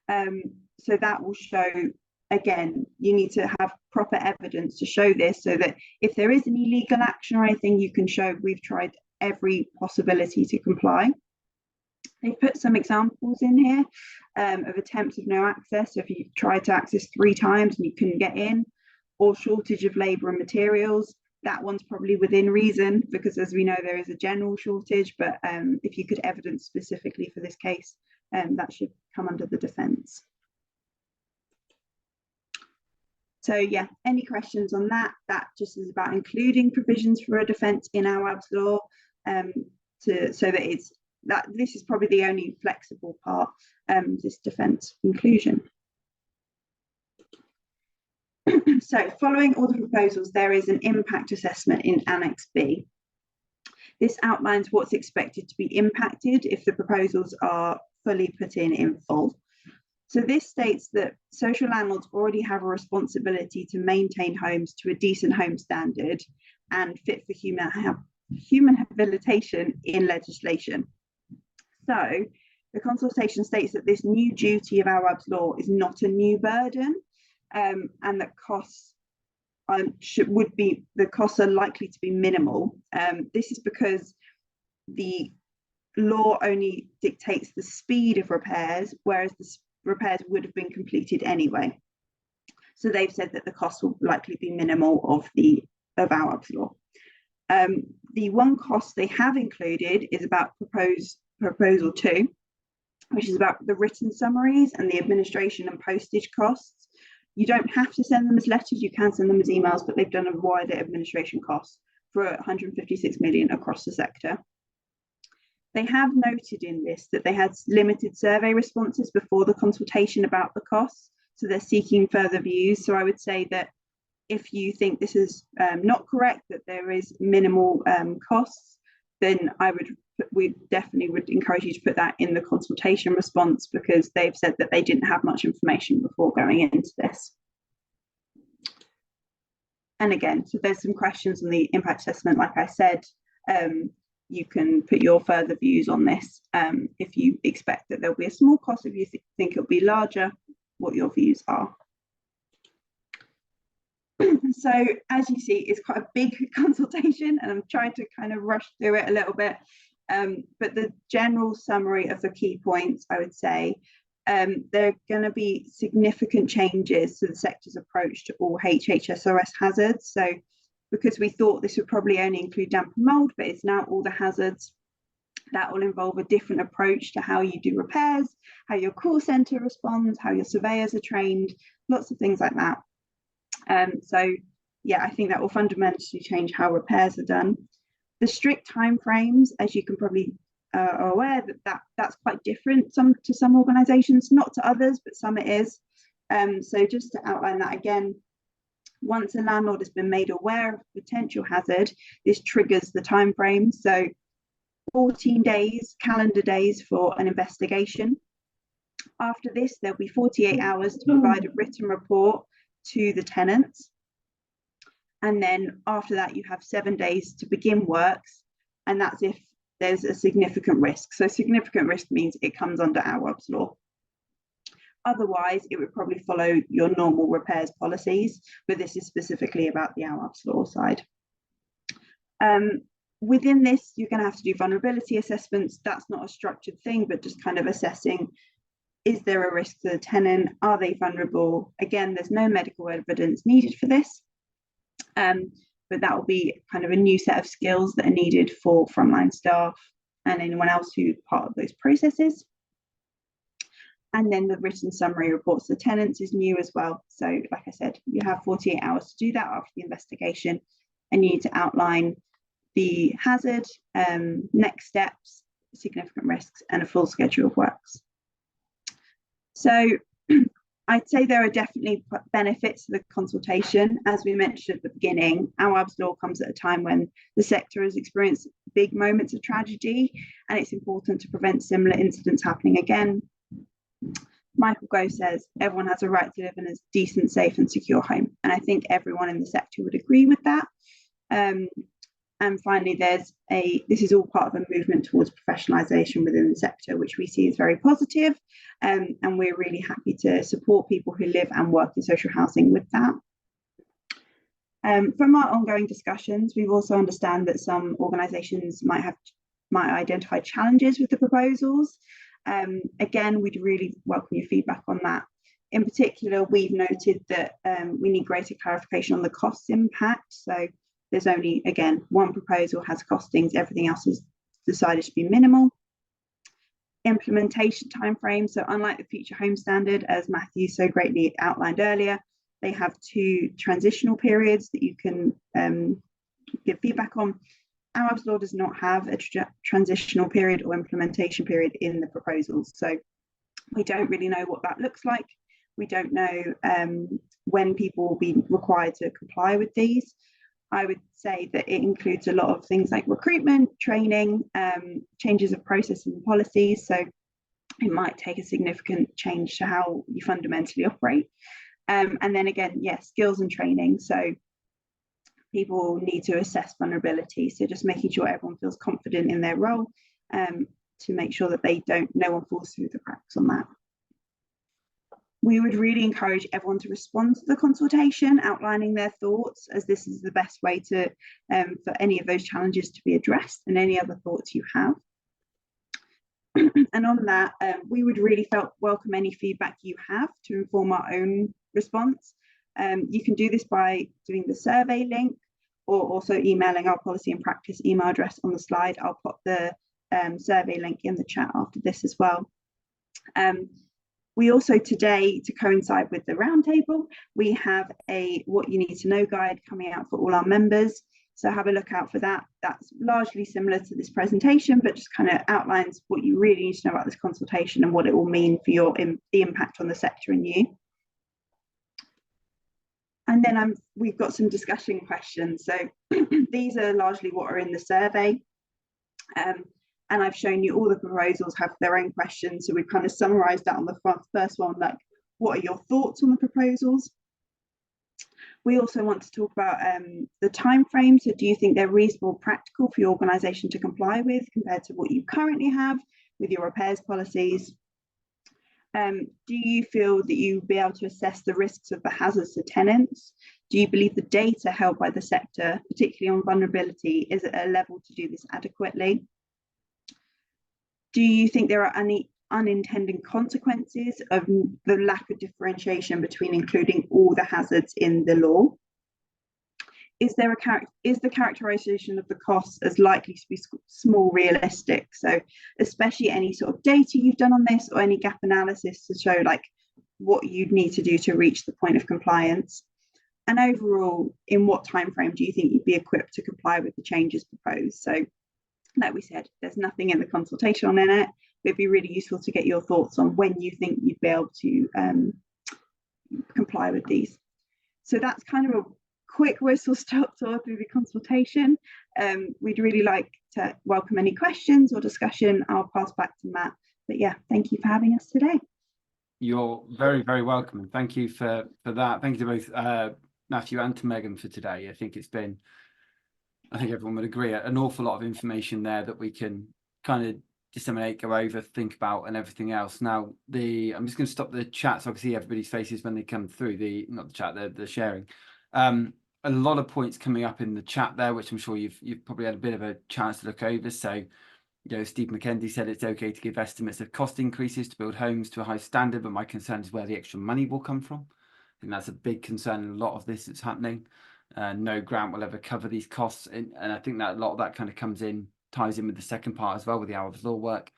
So that will show, again, you need to have proper evidence to show this, so that if there is any legal action or anything, you can show we've tried every possibility to comply. They've put some examples in here of attempts of no access. So if you tried to access 3 times and you couldn't get in, or shortage of labour and materials, that one's probably within reason, because as we know, there is a general shortage, but if you could evidence specifically for this case, that should come under the defence. So yeah, any questions on that? That just is about including provisions for a defence in Awaab's law, so that this is probably the only flexible part, this defence inclusion. So following all the proposals, there is an impact assessment in Annex B. This outlines what's expected to be impacted if the proposals are fully put in full. So this states that social landlords already have a responsibility to maintain homes to a decent home standard and fit for human habitation in legislation. So the consultation states that this new duty of Awaab's law is not a new burden, and that costs are likely to be minimal. This is because the law only dictates the speed of repairs, whereas the repairs would have been completed anyway. So they've said that the cost will likely be minimal of Awaab's law. The one cost they have included is about proposal 2, which is about the written summaries and the administration and postage costs. You don't have to send them as letters, you can send them as emails, but they've done a wider administration cost for 156 million across the sector. They have noted in this that they had limited survey responses before the consultation about the costs, so they're seeking further views. So I would say that if you think this is not correct, that there is minimal costs, then we definitely would encourage you to put that in the consultation response, because they've said that they didn't have much information before going into this. And again, so there's some questions on the impact assessment. Like I said, you can put your further views on this. If you expect that there'll be a small cost, if you think it'll be larger, what your views are. So as you see, it's quite a big consultation, and I'm trying to kind of rush through it a little bit. But the general summary of the key points, I would say, there are going to be significant changes to the sector's approach to all HHSRS hazards. So because we thought this would probably only include damp and mould, but it's now all the hazards. That will involve a different approach to how you do repairs, how your call centre responds, how your surveyors are trained, lots of things like that. So yeah, I think that will fundamentally change how repairs are done. The strict timeframes, as you can probably are aware, that's quite different to some organisations, not to others, but some it is. So just to outline that again, once a landlord has been made aware of potential hazard, this triggers the timeframe. So 14 days, calendar days for an investigation. After this, there'll be 48 hours to provide a written report to the tenants. And then after that, you have 7 days to begin works. And that's if there's a significant risk. So significant risk means it comes under Awaab's law. Otherwise, it would probably follow your normal repairs policies, but this is specifically about the Awaab's law side. Within this, you're going to have to do vulnerability assessments. That's not a structured thing, but just kind of assessing, is there a risk to the tenant? Are they vulnerable? Again, there's no medical evidence needed for this, but that will be kind of a new set of skills that are needed for frontline staff and anyone else who's part of those processes. And then the written summary reports to tenants is new as well. So like I said, you have 48 hours to do that after the investigation, and you need to outline the hazard, next steps, significant risks, and a full schedule of works. So I'd say there are definitely benefits to the consultation. As we mentioned at the beginning, Awaab's law comes at a time when the sector has experienced big moments of tragedy, and it's important to prevent similar incidents happening again. Michael Gove says everyone has a right to live in a decent, safe and secure home. And I think everyone in the sector would agree with that. And finally, this is all part of a movement towards professionalisation within the sector, which we see is very positive. And we're really happy to support people who live and work in social housing with that. From our ongoing discussions, we've also understand that some organisations might identify challenges with the proposals. Again, we'd really welcome your feedback on that. In particular, we've noted that we need greater clarification on the cost impact. So there's only, again, one proposal has costings, everything else is decided to be minimal. Implementation timeframe. So unlike the Future Home Standard, as Matthew so greatly outlined earlier, they have 2 transitional periods that you can give feedback on. Awaab's law does not have a transitional period or implementation period in the proposals. So we don't really know what that looks like. We don't know when people will be required to comply with these. I would say that it includes a lot of things like recruitment, training, changes of process and policies. So it might take a significant change to how you fundamentally operate. And then again, skills and training. So people need to assess vulnerability. So just making sure everyone feels confident in their role to make sure that no one falls through the cracks on that. We would really encourage everyone to respond to the consultation, outlining their thoughts, as this is the best way to for any of those challenges to be addressed and any other thoughts you have. And on that, we would really welcome any feedback you have to inform our own response. You can do this by doing the survey link or also emailing our policy and practice email address on the slide. I'll pop the survey link in the chat after this as well. We also today, to coincide with the roundtable, we have a what you need to know guide coming out for all our members. So have a look out for that. That's largely similar to this presentation, but just kind of outlines what you really need to know about this consultation and what it will mean for the impact on the sector and you. And then we've got some discussion questions. So these are largely what are in the survey. And I've shown you all the proposals have their own questions. So we've kind of summarised that on the first one, like, what are your thoughts on the proposals? We also want to talk about the time frame. So do you think they're reasonable, practical for your organisation to comply with compared to what you currently have with your repairs policies? Do you feel that you'll be able to assess the risks of the hazards to tenants? Do you believe the data held by the sector, particularly on vulnerability, is at a level to do this adequately? Do you think there are any unintended consequences of the lack of differentiation between including all the hazards in the law? Is the characterization of the costs as likely to be small realistic? So especially any sort of data you've done on this or any gap analysis to show like what you'd need to do to reach the point of compliance. And overall, in what time frame do you think you'd be equipped to comply with the changes proposed? So, like we said, there's nothing in the consultation on it. It'd be really useful to get your thoughts on when you think you'd be able to comply with these. So that's kind of a quick whistle stop tour through the consultation. We'd really like to welcome any questions or discussion. I'll pass back to Matt. But yeah, thank you for having us today. You're very, very welcome, and thank you for that. Thank you to both Matthew and to Megan for today. I think everyone would agree, an awful lot of information there that we can kind of disseminate, go over, think about, and everything else. Now, I'm just going to stop the chat so I can see everybody's faces when they come through. Not the chat, the sharing. A lot of points coming up in the chat there, which I'm sure you've probably had a bit of a chance to look over. So, Steve McKenzie said it's okay to give estimates of cost increases to build homes to a high standard, but my concern is where the extra money will come from. I think that's a big concern in a lot of this that's happening. No grant will ever cover these costs, and I think that a lot of that kind of ties in with the second part as well, with the Awaab's law work.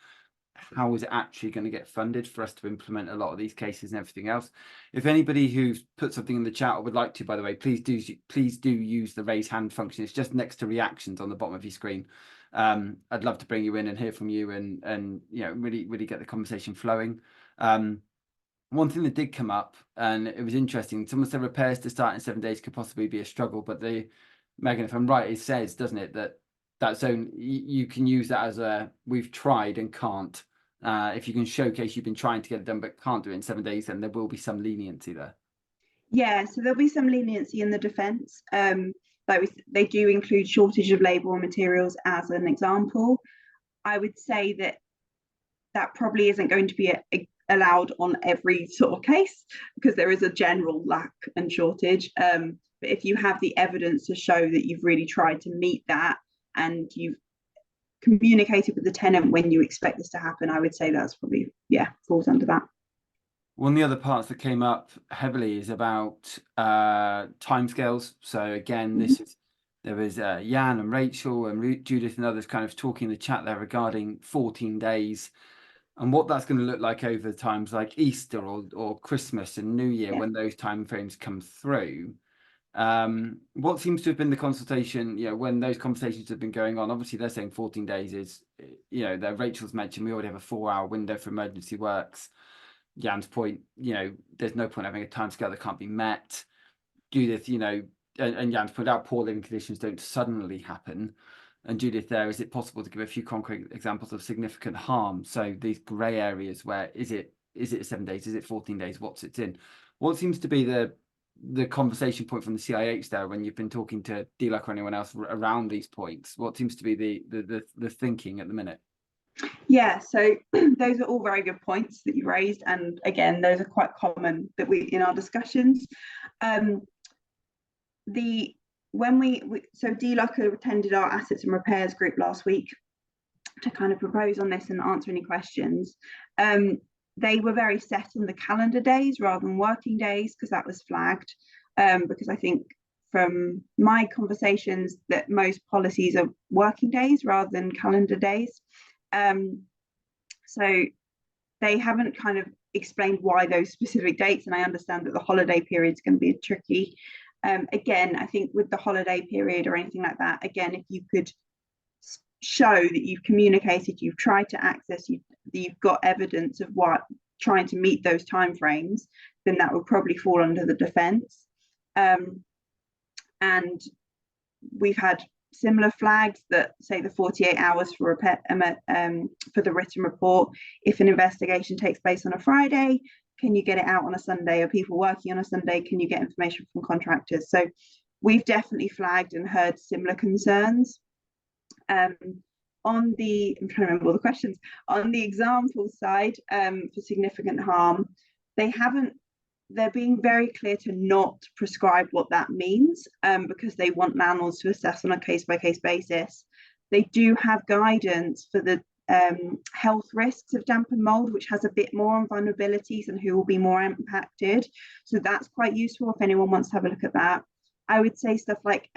How is it actually going to get funded for us to implement a lot of these cases and everything else? If anybody who's put something in the chat or would like to, by the way, please do use the raise hand function. It's just next to reactions on the bottom of your screen. I'd love to bring you in and hear from you and really get the conversation flowing. One thing that did come up, and it was interesting, someone said repairs to start in 7 days could possibly be a struggle, but Megan, if I'm right, it says, doesn't it, that zone, you can use that as a we've tried and can't. If you can showcase you've been trying to get it done but can't do it in 7 days, then there will be some leniency there. Yeah, so there'll be some leniency in the defence. They do include shortage of labour or materials as an example. I would say that probably isn't going to be allowed on every sort of case, because there is a general lack and shortage. But if you have the evidence to show that you've really tried to meet that and you've communicated with the tenant when you expect this to happen, I would say that's probably, falls under that. One of the other parts that came up heavily is about timescales. So again, there was Jan and Rachel and Judith and others kind of talking in the chat there regarding 14 days and what that's going to look like over times like Easter or Christmas and New Year, when those timeframes come through. What seems to have been the consultation, when those conversations have been going on, obviously they're saying 14 days is, that Rachel's mentioned we already have a 4-hour window for emergency works. Jan's point, there's no point having a timescale that can't be met. Judith, and Jan's pointed out poor living conditions don't suddenly happen. And Judith, is it possible to give a few concrete examples of significant harm? So these grey areas where is it 7 days? Is it 14 days? What's it in? What seems to be the conversation point from the CIH there when you've been talking to DLUC or anyone else around these points? What seems to be the thinking at the minute? Yeah, so those are all very good points that you raised, and again, those are quite common that we in our discussions. So DLUC attended our assets and repairs group last week to kind of propose on this and answer any questions. They were very set on the calendar days rather than working days, because that was flagged, because I think from my conversations that most policies are working days rather than calendar days. So they haven't kind of explained why those specific dates, and I understand that the holiday period is going to be tricky. Again, I think with the holiday period or anything like that, again, if you could show that you've communicated, you've tried to access, you've got evidence of what trying to meet those timeframes, then that would probably fall under the defence. And we've had similar flags that say the 48 hours for the written report. If an investigation takes place on a Friday, can you get it out on a Sunday? Are people working on a Sunday? Can you get information from contractors? So we've definitely flagged and heard similar concerns. I'm trying to remember all the questions. On the example side, for significant harm, they're being very clear to not prescribe what that means, because they want landlords to assess on a case-by-case basis. They do have guidance for the health risks of damp and mold, which has a bit more on vulnerabilities and who will be more impacted. So that's quite useful if anyone wants to have a look at that. I would say stuff like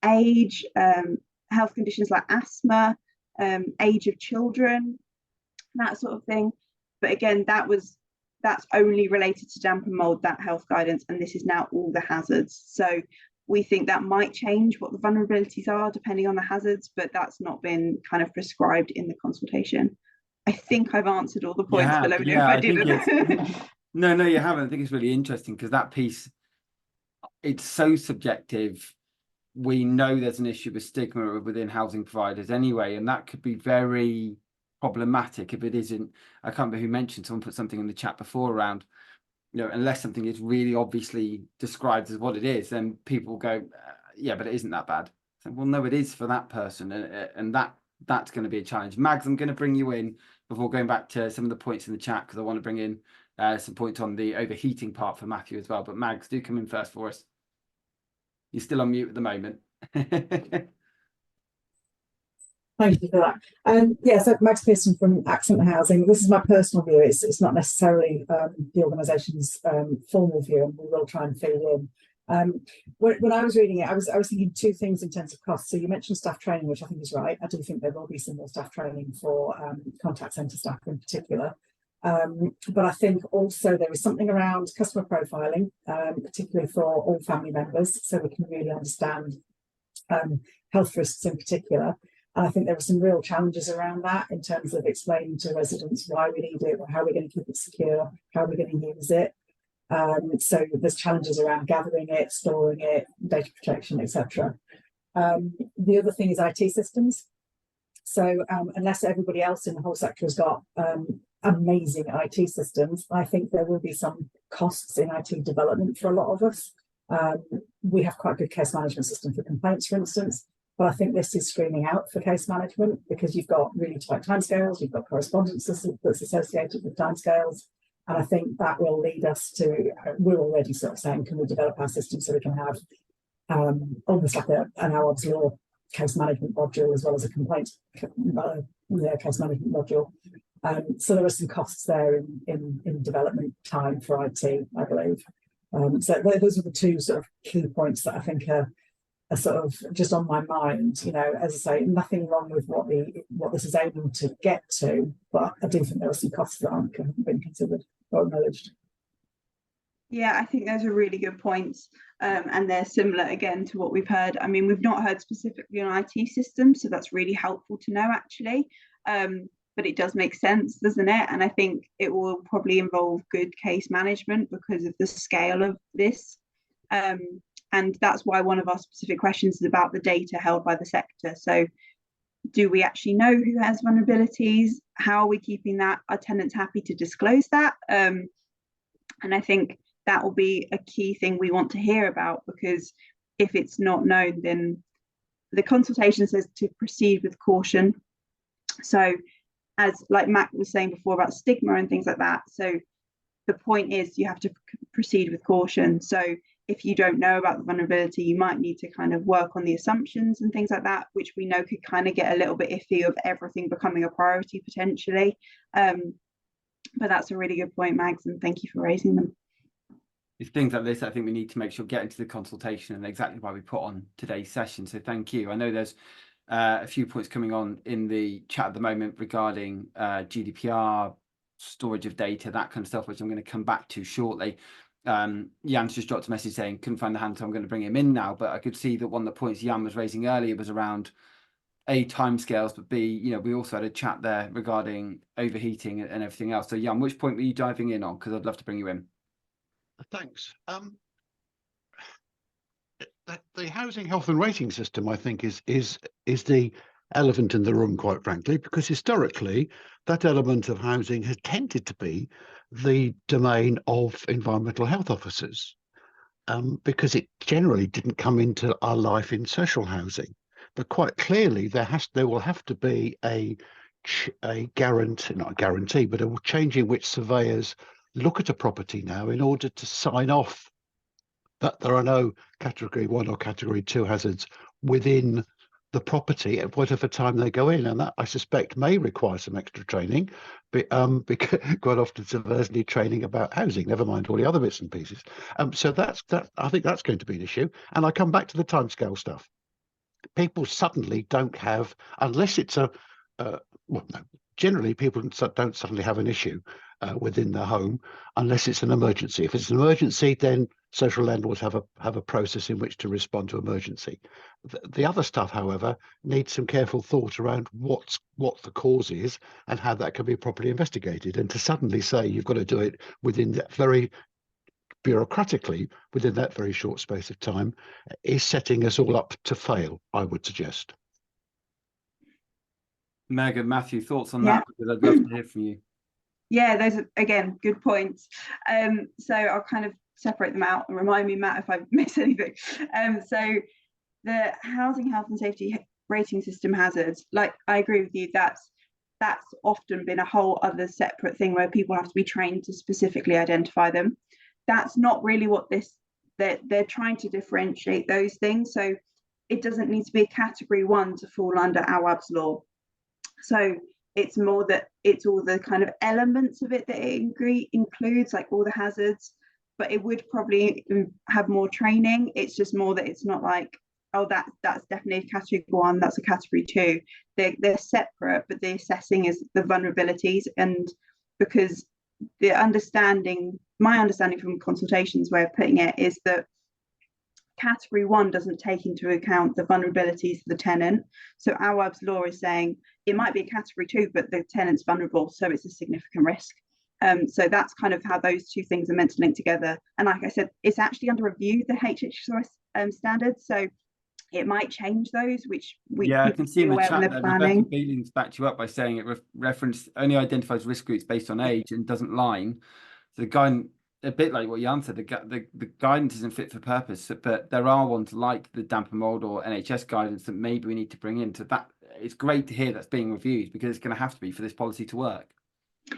age, health conditions like asthma, age of children, that sort of thing. But again, that was that's only related to damp and mold, that health guidance, and this is now all the hazards. So we think that might change what the vulnerabilities are depending on the hazards, but that's not been kind of prescribed in the consultation. I think I've answered all the points, but let me know if I didn't. No, you haven't. I think it's really interesting because that piece, it's so subjective. We know there's an issue with stigma within housing providers anyway, and that could be very problematic if it isn't. I can't remember who mentioned, someone put something in the chat before around, unless something is really obviously described as what it is, then people go, yeah, but it isn't that bad. So, well, no, it is for that person, and that's going to be a challenge. Mags, I'm going to bring you in before going back to some of the points in the chat, because I want to bring in some points on the overheating part for Matthew as well. But Mags, do come in first for us. You're still on mute at the moment. Thank you for that. Yeah, so Max Pearson from Accent Housing. This is my personal view. It's not necessarily the organisation's formal view, and we will try and fill in. When I was reading it, I was thinking two things in terms of costs. So you mentioned staff training, which I think is right. I do think there will be some more staff training for contact centre staff in particular. But I think also there is something around customer profiling, particularly for all family members, so we can really understand health risks in particular. And I think there are some real challenges around that in terms of explaining to residents why we need it, how we're going to keep it secure, how we're going to use it. So there's challenges around gathering it, storing it, data protection, etc. The other thing is IT systems. So unless everybody else in the whole sector has got amazing IT systems, I think there will be some costs in IT development for a lot of us. We have quite a good case management system for complaints, for instance, but I think this is screaming out for case management because you've got really tight timescales, you've got correspondence that's associated with timescales, and I think that will lead us to, we're already sort of saying, can we develop our system so we can have almost like an Awaab's Law case management module as well as a complaints case management module. So there are some costs there in development time for IT, I believe. So those are the two sort of key points that I think are sort of just on my mind. As I say, nothing wrong with what this is aiming to get to, but I do think there are some costs that haven't been considered or acknowledged. Yeah, I think those are really good points, and they're similar again to what we've heard. I mean, we've not heard specifically on IT systems, so that's really helpful to know actually. But it does make sense, doesn't it? And I think it will probably involve good case management because of the scale of this. And that's why one of our specific questions is about the data held by the sector. So do we actually know who has vulnerabilities? How are we keeping that? Are tenants happy to disclose that? And I think that will be a key thing we want to hear about, because if it's not known, then the consultation says to proceed with caution. So as like Matt was saying before about stigma and things like that, so the point is you have to proceed with caution. So if you don't know about the vulnerability, you might need to kind of work on the assumptions and things like that, which we know could kind of get a little bit iffy of everything becoming a priority potentially. But that's a really good point, Mags, and thank you for raising them. It's things like this I think we need to make sure get into the consultation, and exactly why we put on today's session. So thank you. I know there's a few points coming on in the chat at the moment regarding GDPR, storage of data, that kind of stuff, which I'm going to come back to shortly. Jan's just dropped a message saying couldn't find the hand, so I'm going to bring him in now. But I could see that one of the points Jan was raising earlier was around A, timescales, but B, we also had a chat there regarding overheating and everything else. So Jan, which point were you diving in on? Because I'd love to bring you in. Thanks. The housing health and rating system, I think, is the elephant in the room, quite frankly, because historically that element of housing has tended to be the domain of environmental health officers, because it generally didn't come into our life in social housing. But quite clearly there will have to be a guarantee, not a guarantee, but a change in which surveyors look at a property now in order to sign off that there are no category 1 or category 2 hazards within the property at whatever time they go in. And that, I suspect, may require some extra training, because quite often surveyors need training about housing, never mind all the other bits and pieces. So I think that's going to be an issue. And I come back to the timescale stuff. People suddenly don't have, unless it's generally people don't suddenly have an issue within their home unless it's an emergency. If it's an emergency, then social landlords have a process in which to respond to emergency. The other stuff, however, needs some careful thought around what the cause is and how that can be properly investigated. And to suddenly say you've got to do it within that very bureaucratically within that very short space of time is setting us all up to fail, I would suggest. Megan, Matthew, thoughts on Yeah. that? Because I'd love to hear from you. Yeah, those are, again, good points. So I'll kind of separate them out and remind me, Matt, if I miss anything. So the housing health and safety rating system hazards, like I agree with you, that's often been a whole other separate thing where people have to be trained to specifically identify them. That's not really what they're trying to differentiate those things. So it doesn't need to be a category 1 to fall under Awaab's law. So it's more that it's all the kind of elements of it that it includes, like all the hazards, but it would probably have more training. It's just more that it's not like, oh, that's definitely a category 1, that's a category 2. They're separate, but the assessing is the vulnerabilities. And because my understanding from consultations way of putting it is that category 1 doesn't take into account the vulnerabilities of the tenant. So Awaab's law is saying it might be a category 2, but the tenant's vulnerable, so it's a significant risk. So that's kind of how those two things are meant to link together. And like I said, it's actually under review, the HHSRS standards. So it might change those, which I can see in the chat that Rebecca Beeling's backed you up by saying it reference only identifies risk groups based on age and doesn't line. So the guidance, a bit like what Jan said, the guidance isn't fit for purpose, but there are ones like the damp and mold or NHS guidance that maybe we need to bring into that. It's great to hear that's being reviewed because it's going to have to be for this policy to work.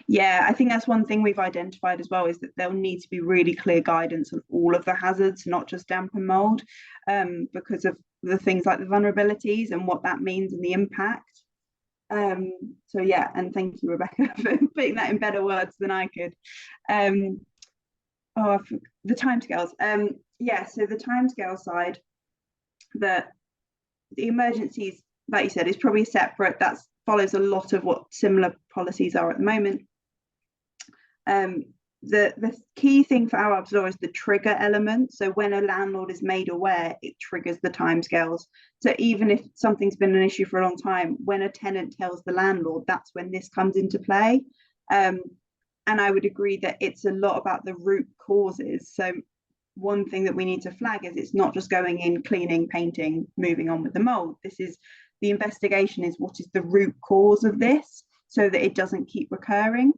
Yeah, I think that's one thing we've identified as well, is that there'll need to be really clear guidance on all of the hazards, not just damp and mold, because of the things like the vulnerabilities and what that means and the impact. So yeah, and thank you, Rebecca, for putting that in better words than I could. The timescales. Yeah, so the timescale side, the emergencies, like you said, is probably separate. That follows a lot of what similar policies are at the moment. The key thing for Awaab's law is the trigger element. So when a landlord is made aware, it triggers the timescales. So even if something's been an issue for a long time, when a tenant tells the landlord, that's when this comes into play. And I would agree that it's a lot about the root causes. So one thing that we need to flag is it's not just going in, cleaning, painting, moving on with the mold. The investigation is what is the root cause of this so that it doesn't keep recurring.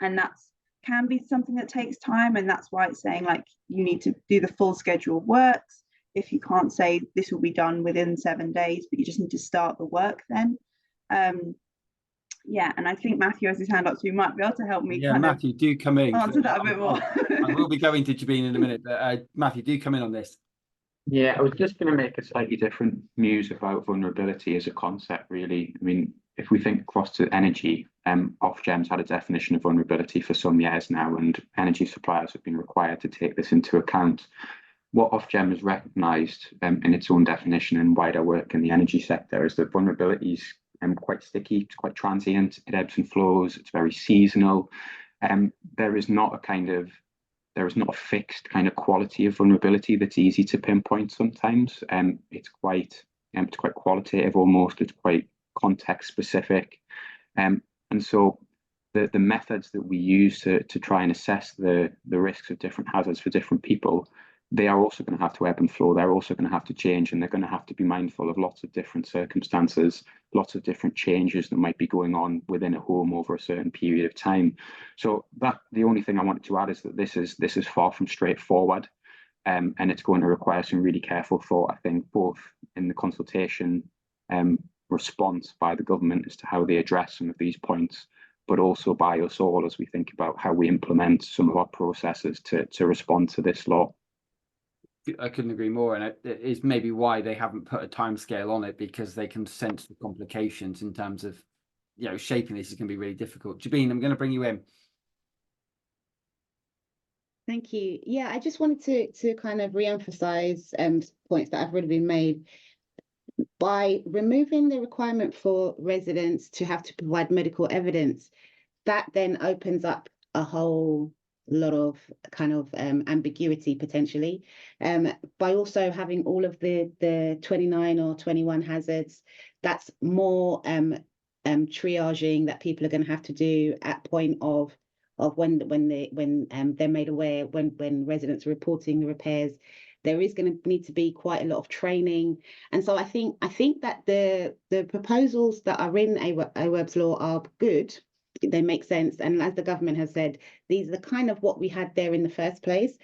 And that's can be something that takes time. And that's why it's saying, like, you need to do the full schedule of works. If you can't say this will be done within 7 days, but you just need to start the work then. Yeah, and I think Matthew has his hand up, so he might be able to help me. Yeah, Matthew, do come in. Answer that a bit more. I will be going to Jabeen in a minute, but Matthew, do come in on this. Yeah, I was just going to make a slightly different muse about vulnerability as a concept, really. I mean, if we think across to energy, Ofgem's had a definition of vulnerability for some years now, and energy suppliers have been required to take this into account. What Ofgem has recognised in its own definition and wider work in the energy sector is that vulnerability is quite sticky, it's quite transient, it ebbs and flows, it's very seasonal. There is not a fixed kind of quality of vulnerability that's easy to pinpoint sometimes. It's quite qualitative almost, it's quite context specific. And so the methods that we use to try and assess the risks of different hazards for different people, they are also going to have to ebb and flow. They're also going to have to change, and they're going to have to be mindful of lots of different circumstances, lots of different changes that might be going on within a home over a certain period of time. So that the only thing I wanted to add is that this is far from straightforward, and it's going to require some really careful thought, I think, both in the consultation response by the government as to how they address some of these points, but also by us all as we think about how we implement some of our processes to respond to this law. I couldn't agree more, and it is maybe why they haven't put a timescale on it, because they can sense the complications in terms of, shaping this is going to be really difficult. Jabeen, I'm going to bring you in. Thank you. Yeah, I just wanted to kind of re-emphasize points that have already been made. by removing the requirement for residents to have to provide medical evidence, that then opens up a whole lot of kind of ambiguity potentially. By also having all of the 29 or 21 hazards, that's more triaging that people are going to have to do at point of when they're made aware, when residents are reporting the repairs. There is going to need to be quite a lot of training, and so I think that the proposals that are in Awaab's law are good. They make sense, and as the government has said, these are kind of what we had there in the first place,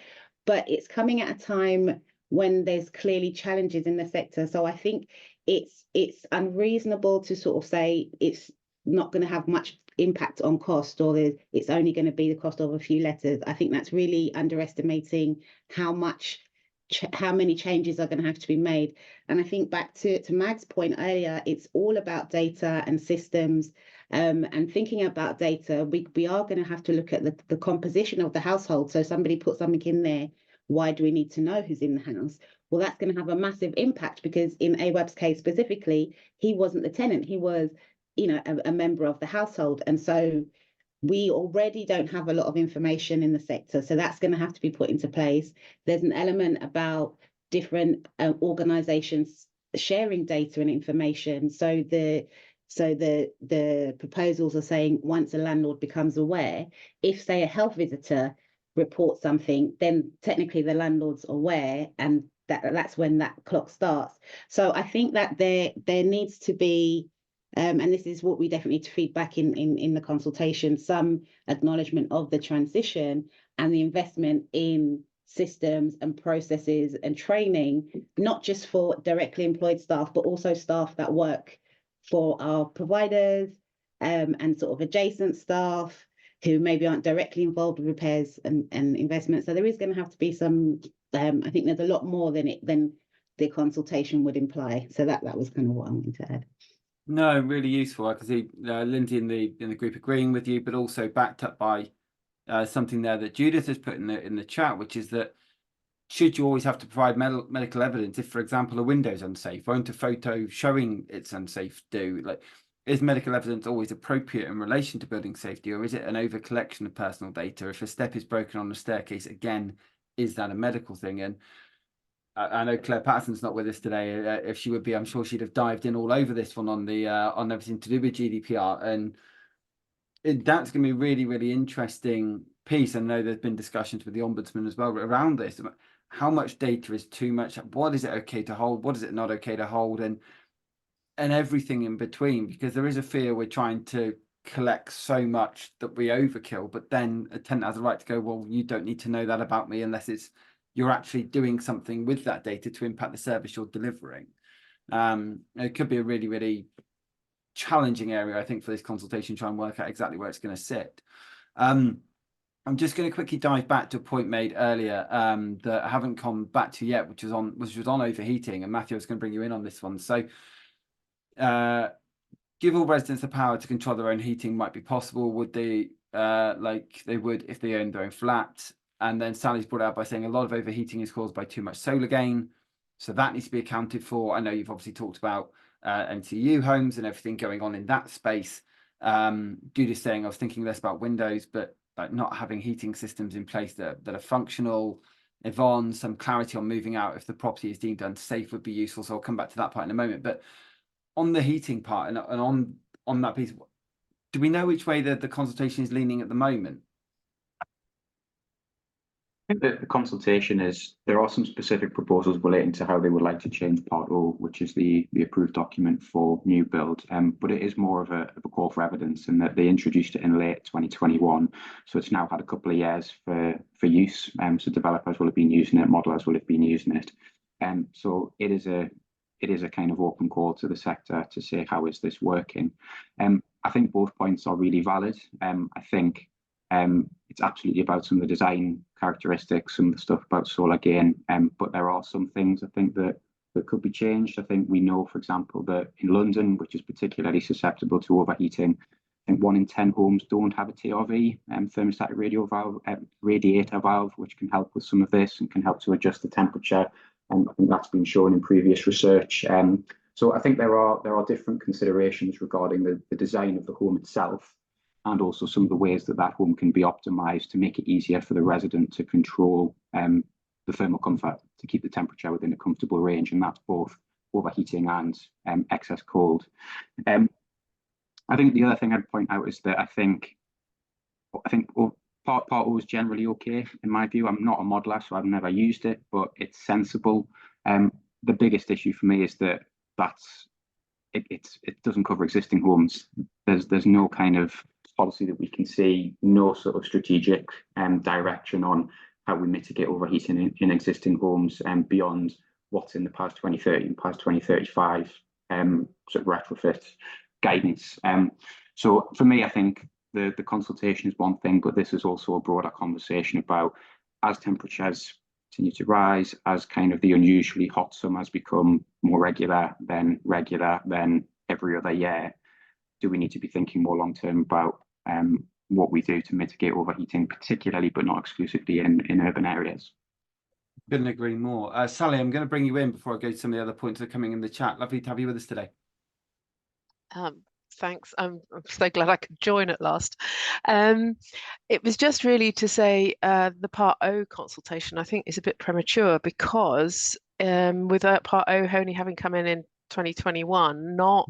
but it's coming at a time when there's clearly challenges in the sector. So I think it's unreasonable to sort of say it's not going to have much impact on cost, or it's only going to be the cost of a few letters. I think that's really underestimating how many changes are going to have to be made. And I think back to Mag's point earlier, it's all about data and systems, and thinking about data. We are going to have to look at the composition of the household. So somebody put something in there, why do we need to know who's in the house? Well, that's going to have a massive impact, because in Awaab's case specifically, he wasn't the tenant, he was, you know, a member of the household. And so we already don't have a lot of information in the sector, so that's going to have to be put into place. There's an element about different organisations sharing data and information. So the proposals are saying once a landlord becomes aware, if, say, a health visitor reports something, then technically the landlord's aware, and that's when that clock starts. So I think that there needs to be, and this is what we definitely need to feed back in the consultation, some acknowledgement of the transition and the investment in systems and processes and training, not just for directly employed staff, but also staff that work for our providers, and sort of adjacent staff who maybe aren't directly involved with repairs and investment. So there is going to have to be some, I think there's a lot more than the consultation would imply. So that was kind of what I wanted to add. No, really useful. I can see Lindsay in the group agreeing with you, but also backed up by something there that Judith has put in the chat, which is that should you always have to provide medical evidence if, for example, a window is unsafe? Won't a photo showing it's unsafe do? Like, is medical evidence always appropriate in relation to building safety, or is it an over collection of personal data? If a step is broken on a staircase, again, is that a medical thing? And I know Claire Patterson's not with us today. If she would be, I'm sure she'd have dived in all over this one on the on everything to do with GDPR, and that's going to be a really, really interesting piece. I know there's been discussions with the Ombudsman as well around this. How much data is too much? What is it okay to hold? What is it not okay to hold? And everything in between, because there is a fear we're trying to collect so much that we overkill, but then a tenant has a right to go, well, you don't need to know that about me unless you're actually doing something with that data to impact the service you're delivering. It could be a really, really challenging area, I think, for this consultation, try and work out exactly where it's going to sit. I'm just going to quickly dive back to a point made earlier that I haven't come back to yet, which was on overheating, and Matthew, I was going to bring you in on this one. So give all residents the power to control their own heating might be possible. Would they like they would if they owned their own flat? And then Sally's brought out by saying a lot of overheating is caused by too much solar gain, so that needs to be accounted for. I know you've obviously talked about MTU homes and everything going on in that space. Judith saying I was thinking less about windows, but like not having heating systems in place that are functional. Yvonne, some clarity on moving out if the property is deemed unsafe would be useful. So I'll come back to that part in a moment. But on the heating part and on that piece, do we know which way the consultation is leaning at the moment? I think the consultation is, there are some specific proposals relating to how they would like to change Part O, which is the approved document for new build, but it is more of a call for evidence, and that they introduced it in late 2021, so it's now had a couple of years for use, so developers will have been using it, modelers will have been using it, so it is a kind of open call to the sector to say, how is this working? I think both points are really valid. I think it's absolutely about some of the design characteristics, some of the stuff about solar gain, but there are some things I think that could be changed. I think we know, for example, that in London, which is particularly susceptible to overheating, I think 1 in 10 homes don't have a TRV, thermostatic radiator valve, which can help with some of this and can help to adjust the temperature. I think that's been shown in previous research. So I think there are different considerations regarding the design of the home itself, and also some of the ways that that home can be optimized to make it easier for the resident to control the thermal comfort, to keep the temperature within a comfortable range, and that's both overheating and excess cold. I think the other thing I'd point out is that I think Part O is generally okay in my view. I'm not a modeler, so I've never used it, but it's sensible. The biggest issue for me is that it doesn't cover existing homes. There's no kind of policy that we can see, no sort of strategic direction on how we mitigate overheating in existing homes and beyond what's in the PAS 2030 and PAS 2035 sort of retrofit guidance. So for me, I think the consultation is one thing, but this is also a broader conversation about, as temperatures continue to rise, as kind of the unusually hot summers become more regular than every other year, do we need to be thinking more long term about what we do to mitigate overheating, particularly but not exclusively in urban areas? Couldn't agree more. Sally, I'm going to bring you in before I go to some of the other points that are coming in the chat. Lovely to have you with us today. Thanks. I'm so glad I could join at last. It was just really to say the Part O consultation, I think, is a bit premature because with Part O only having come in 2021, not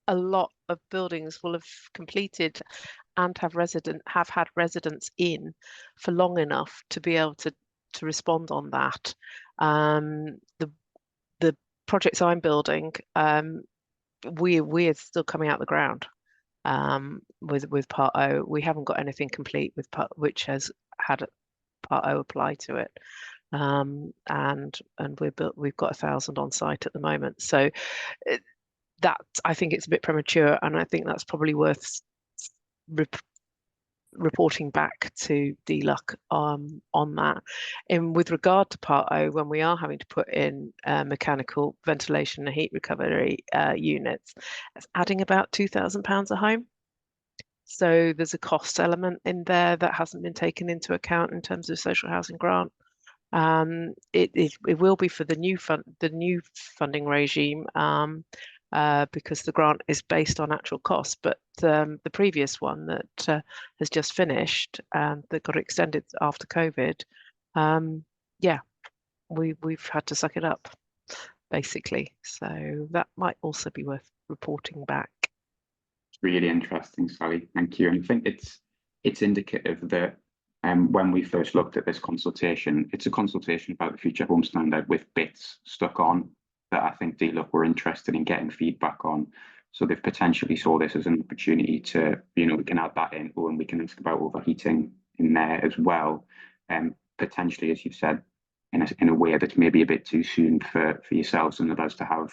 a lot of buildings will have completed and have had residents in for long enough to be able to respond on that. The projects I'm building, we're still coming out the ground with Part O. We haven't got anything complete with which has had Part O apply to it, and we've got 1,000 on site at the moment. So that, I think it's a bit premature, and I think that's probably worth reporting back to DLUC on that. And with regard to Part O, when we are having to put in mechanical ventilation and heat recovery units, it's adding about £2,000 a home. So there's a cost element in there that hasn't been taken into account in terms of social housing grant. It will be for the new funding regime, because the grant is based on actual costs, but the previous one that has just finished and that got extended after COVID, yeah, we've had to suck it up, basically. So that might also be worth reporting back. It's really interesting, Sally. Thank you. And I think it's indicative that when we first looked at this consultation, it's a consultation about the future home standard with bits stuck on that I think DLUC were interested in getting feedback on. So they've potentially saw this as an opportunity to, we can add that in, and we can ask about overheating in there as well. Potentially, as you've said, in a way that's maybe a bit too soon for yourselves and others to have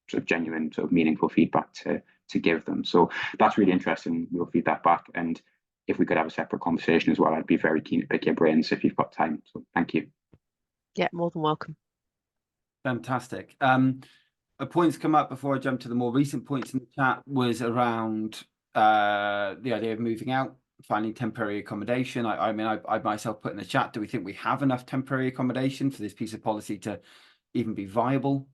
sort of genuine, sort of meaningful feedback to give them. So that's really interesting. We'll feed that back. And if we could have a separate conversation as well, I'd be very keen to pick your brains if you've got time. So thank you. Yeah, more than welcome. Fantastic. A point's come up before I jump to the more recent points in the chat was around the idea of moving out, finding temporary accommodation. I mean, I myself put in the chat, do we think we have enough temporary accommodation for this piece of policy to even be viable?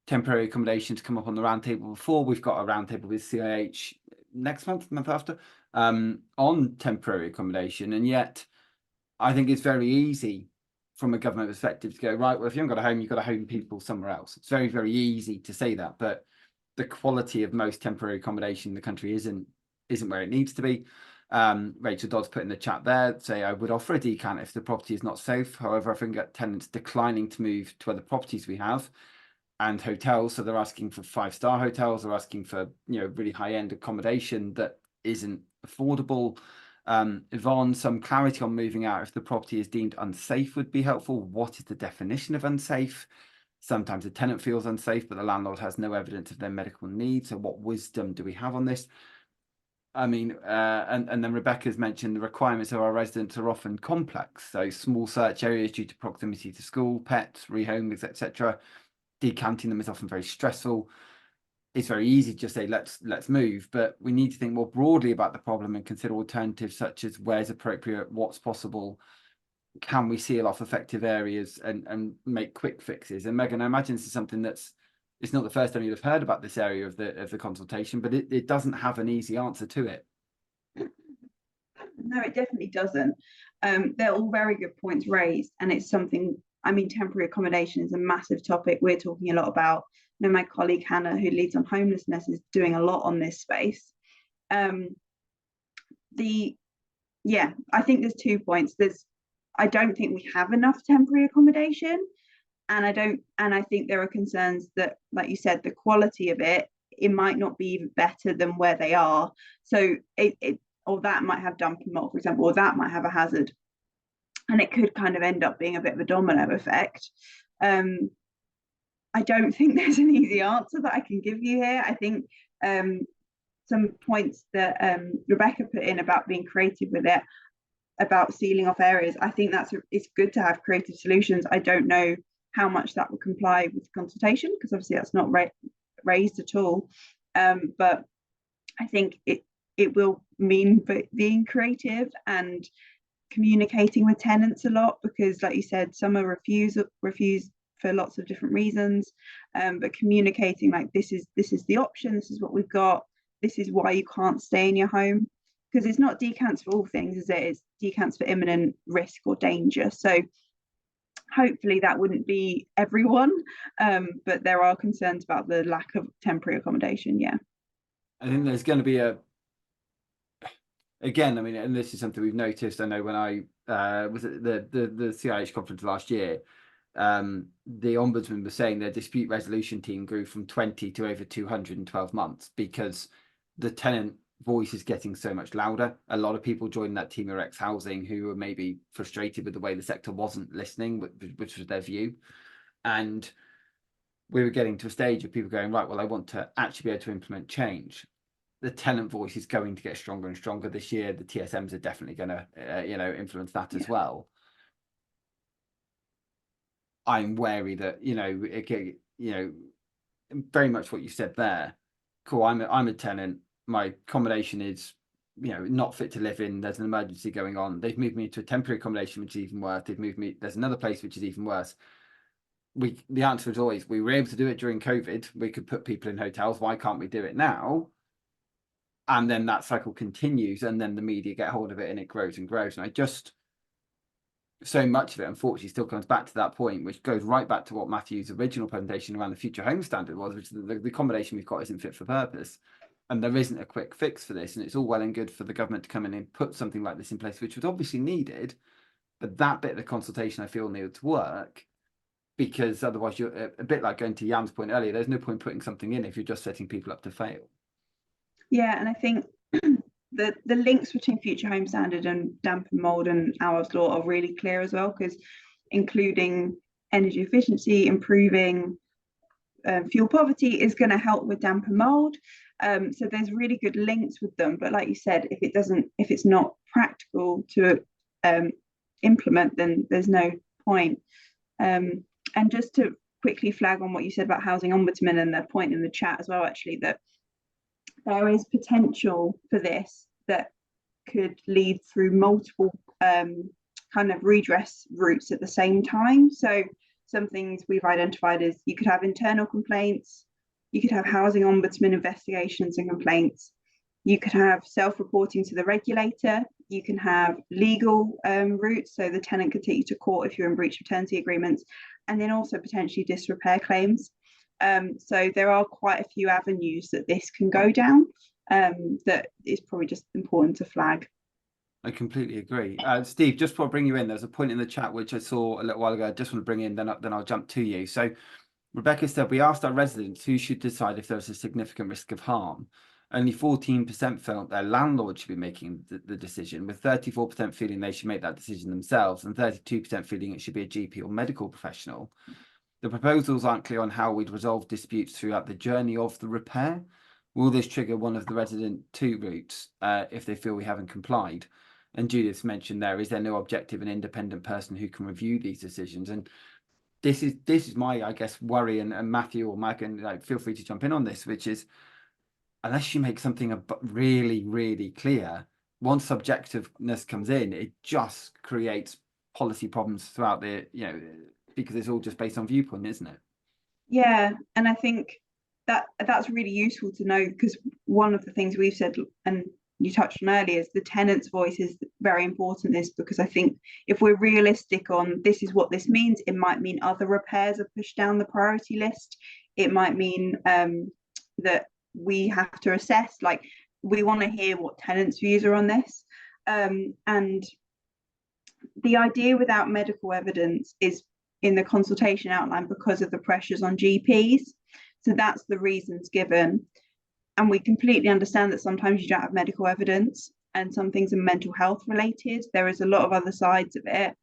Temporary accommodation to come up on the roundtable before. We've got a roundtable with CIH next month, month after, on temporary accommodation. And yet I think it's very easy from a government perspective to go, right, well, if you haven't got a home, you've got to home people somewhere else. It's very, very easy to say that, but the quality of most temporary accommodation in the country isn't where it needs to be. Rachel Dodd's put in the chat there, say I would offer a decant if the property is not safe. However, I think that tenants declining to move to other properties we have and hotels. So they're asking for 5-star hotels, they're asking for, really high-end accommodation that isn't affordable. Yvonne, some clarity on moving out if the property is deemed unsafe would be helpful. What is the definition of unsafe? Sometimes the tenant feels unsafe, but the landlord has no evidence of their medical needs. So what wisdom do we have on this? I mean, and then Rebecca's mentioned the requirements of our residents are often complex. So small search areas due to proximity to school, pets, rehomes, etc. Decanting them is often very stressful. It's very easy to just say, let's move, but we need to think more broadly about the problem and consider alternatives such as where's appropriate, what's possible. can we seal off effective areas and make quick fixes? And Megan, I imagine this is something it's not the first time you'd have heard about this area of the consultation, but it doesn't have an easy answer to it. No, it definitely doesn't. They're all very good points raised, and it's something, I mean, temporary accommodation is a massive topic we're talking a lot about. You know, my colleague Hannah, who leads on homelessness, is doing a lot on this space. Yeah, I think there's 2 points. I don't think we have enough temporary accommodation, and I think there are concerns that, like you said, the quality of it might not be even better than where they are. So or that might have dumping mold, for example, or that might have a hazard, and it could kind of end up being a bit of a domino effect. I don't think there's an easy answer that I can give you here. I think some points that Rebecca put in about being creative with it, about sealing off areas, I think it's good to have creative solutions. I don't know how much that will comply with consultation, because obviously that's not raised at all. But I think it will mean being creative and communicating with tenants a lot, because like you said, some are refused for lots of different reasons, but communicating like this is the option, this is what we've got, this is why you can't stay in your home, because it's not decants for all things, is it? It's decants for imminent risk or danger. So hopefully that wouldn't be everyone, but there are concerns about the lack of temporary accommodation. Yeah, I think there's going to be again, I mean, and this is something we've noticed. I know when I was at the CIH conference last year, the ombudsman was saying their dispute resolution team grew from 20 to over 200 in 12 months because the tenant voice is getting so much louder. A lot of people joining that team are ex-housing who were maybe frustrated with the way the sector wasn't listening, which was their view. And we were getting to a stage of people going, right, well, I want to actually be able to implement change. The tenant voice is going to get stronger and stronger this year. The TSMs are definitely going to influence that as well. I'm wary that very much what you said there. Cool, I'm a tenant. My accommodation is not fit to live in. There's an emergency going on. They've moved me to a temporary accommodation, which is even worse. They've moved me. There's another place which is even worse. The answer is always, we were able to do it during COVID. We could put people in hotels. Why can't we do it now? And then that cycle continues, and then the media get hold of it, and it grows and grows. And so much of it, unfortunately, still comes back to that point, which goes right back to what Matthew's original presentation around the future home standard was, which is the accommodation we've got isn't fit for purpose. And there isn't a quick fix for this. And it's all well and good for the government to come in and put something like this in place, which was obviously needed. But that bit of the consultation, I feel, needed to work, because otherwise you're a bit like going to Jan's point earlier. There's no point putting something in if you're just setting people up to fail. Yeah, and I think the links between future home standard and damp and mold and Awaab's law are really clear as well, because including energy efficiency, improving fuel poverty is going to help with damp and mold. So there's really good links with them. But like you said, if it's not practical to implement, then there's no point. And just to quickly flag on what you said about housing ombudsman and the point in the chat as well, actually, that there is potential for this that could lead through multiple kind of redress routes at the same time. So some things we've identified is you could have internal complaints, you could have housing ombudsman investigations and complaints, you could have self-reporting to the regulator, you can have legal routes, so the tenant could take you to court if you're in breach of tenancy agreements, and then also potentially disrepair claims. So there are quite a few avenues that this can go down, that is probably just important to flag. I completely agree. Steve, just before I bring you in, there's a point in the chat which I saw a little while ago. I just want to bring in, then I'll jump to you. So Rebecca said, we asked our residents who should decide if there's a significant risk of harm. Only 14% felt their landlord should be making the decision, with 34% feeling they should make that decision themselves and 32% feeling it should be a GP or medical professional. The proposals aren't clear on how we'd resolve disputes throughout the journey of the repair. Will this trigger one of the resident 2 routes if they feel we haven't complied? And Judith mentioned is there no objective and independent person who can review these decisions? And this is my, I guess, worry, and Matthew or Megan, feel free to jump in on this, which is, unless you make something really, really clear, once subjectiveness comes in, it just creates policy problems throughout the, because it's all just based on viewpoint, isn't it? Yeah, and I think that's really useful to know, because one of the things we've said, and you touched on earlier, is the tenant's voice is very important. This, because I think if we're realistic on this is what this means, it might mean other repairs are pushed down the priority list. It might mean that we have to assess, like, we want to hear what tenants' views are on this. And the idea without medical evidence is in the consultation outline because of the pressures on GPs. So that's the reasons given. And we completely understand that sometimes you don't have medical evidence and some things are mental health related. There is a lot of other sides of it.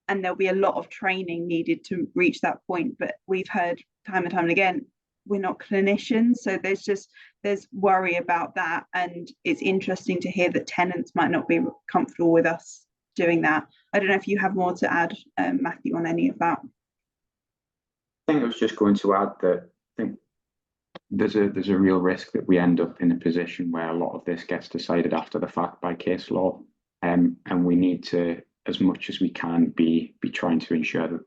And there'll be a lot of training needed to reach that point. But we've heard time and time again, we're not clinicians. So there's worry about that. And it's interesting to hear that tenants might not be comfortable with us doing that. I don't know if you have more to add, Matthew, on any of that. I think I was just going to add that I think there's a real risk that we end up in a position where a lot of this gets decided after the fact by case law, and we need to, as much as we can, be trying to ensure that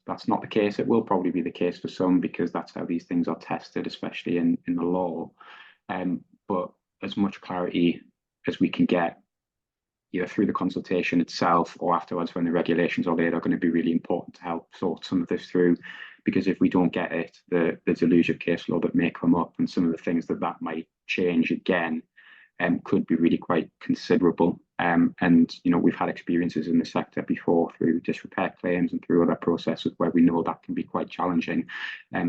that's not the case. It will probably be the case for some, because that's how these things are tested, especially in the law. But as much clarity as we can get, either through the consultation itself or afterwards when the regulations are laid, are going to be really important to help sort some of this through. Because if we don't get it, the deluge of case law that may come up, and some of the things that might change again, could be really quite considerable. And we've had experiences in the sector before through disrepair claims and through other processes where we know that can be quite challenging.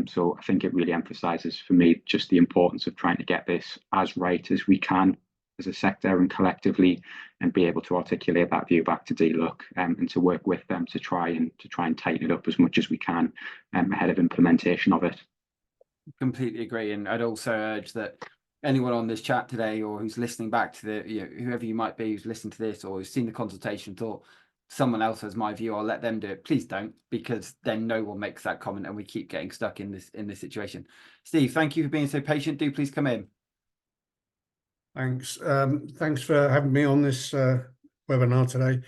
So I think it really emphasises for me just the importance of trying to get this as right as we can as a sector and collectively, and be able to articulate that view back to DLUC, and to work with them to try and tighten it up as much as we can ahead of implementation of it. Completely agree. And I'd also urge that anyone on this chat today, or who's listening back to whoever you might be who's listened to this or who's seen the consultation, thought someone else has my view, I'll let them do it. Please don't, because then no one makes that comment and we keep getting stuck in this situation. Steve, thank you for being so patient. Do please come in. Thanks. Thanks for having me on this webinar today.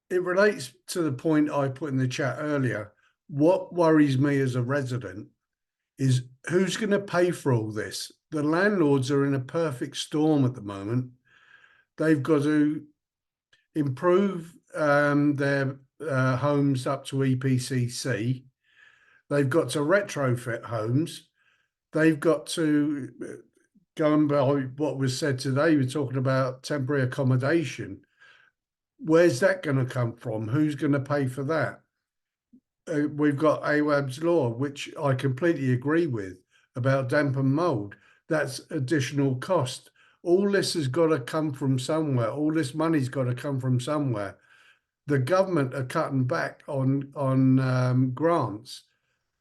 It relates to the point I put in the chat earlier. What worries me as a resident is who's going to pay for all this? The landlords are in a perfect storm at the moment. They've got to improve their homes up to EPCC. They've got to retrofit homes. They've got to... Going by what was said today, we're talking about temporary accommodation. Where's that going to come from? Who's going to pay for that? We've got Awaab's law, which I completely agree with, about damp and mould. That's additional cost. All this has got to come from somewhere. All this money's got to come from somewhere. The government are cutting back on grants.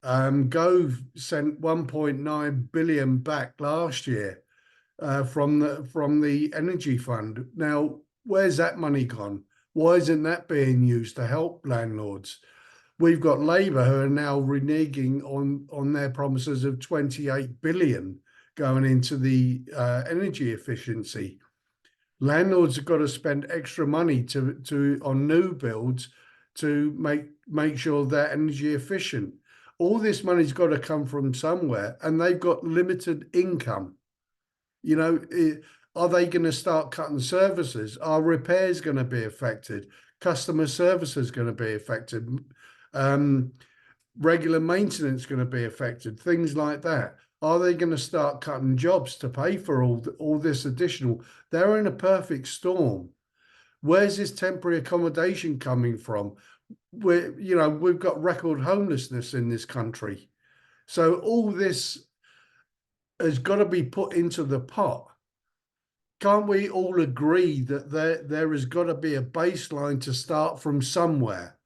Gove sent 1.9 billion back last year from the energy fund. Now, where's that money gone? Why isn't that being used to help landlords? We've got Labour who are now reneging on their promises of 28 billion going into the energy efficiency. Landlords have got to spend extra money on new builds to make sure they're energy efficient. All this money's got to come from somewhere, and they've got limited income. Are they going to start cutting services? Are repairs going to be affected? Customer service is going to be affected. Regular maintenance going to be affected. Things like that. Are they going to start cutting jobs to pay for all this additional? They're in a perfect storm. Where's this temporary accommodation coming from? We've got record homelessness in this country. So all this has got to be put into the pot. Can't we all agree that there has got to be a baseline to start from somewhere?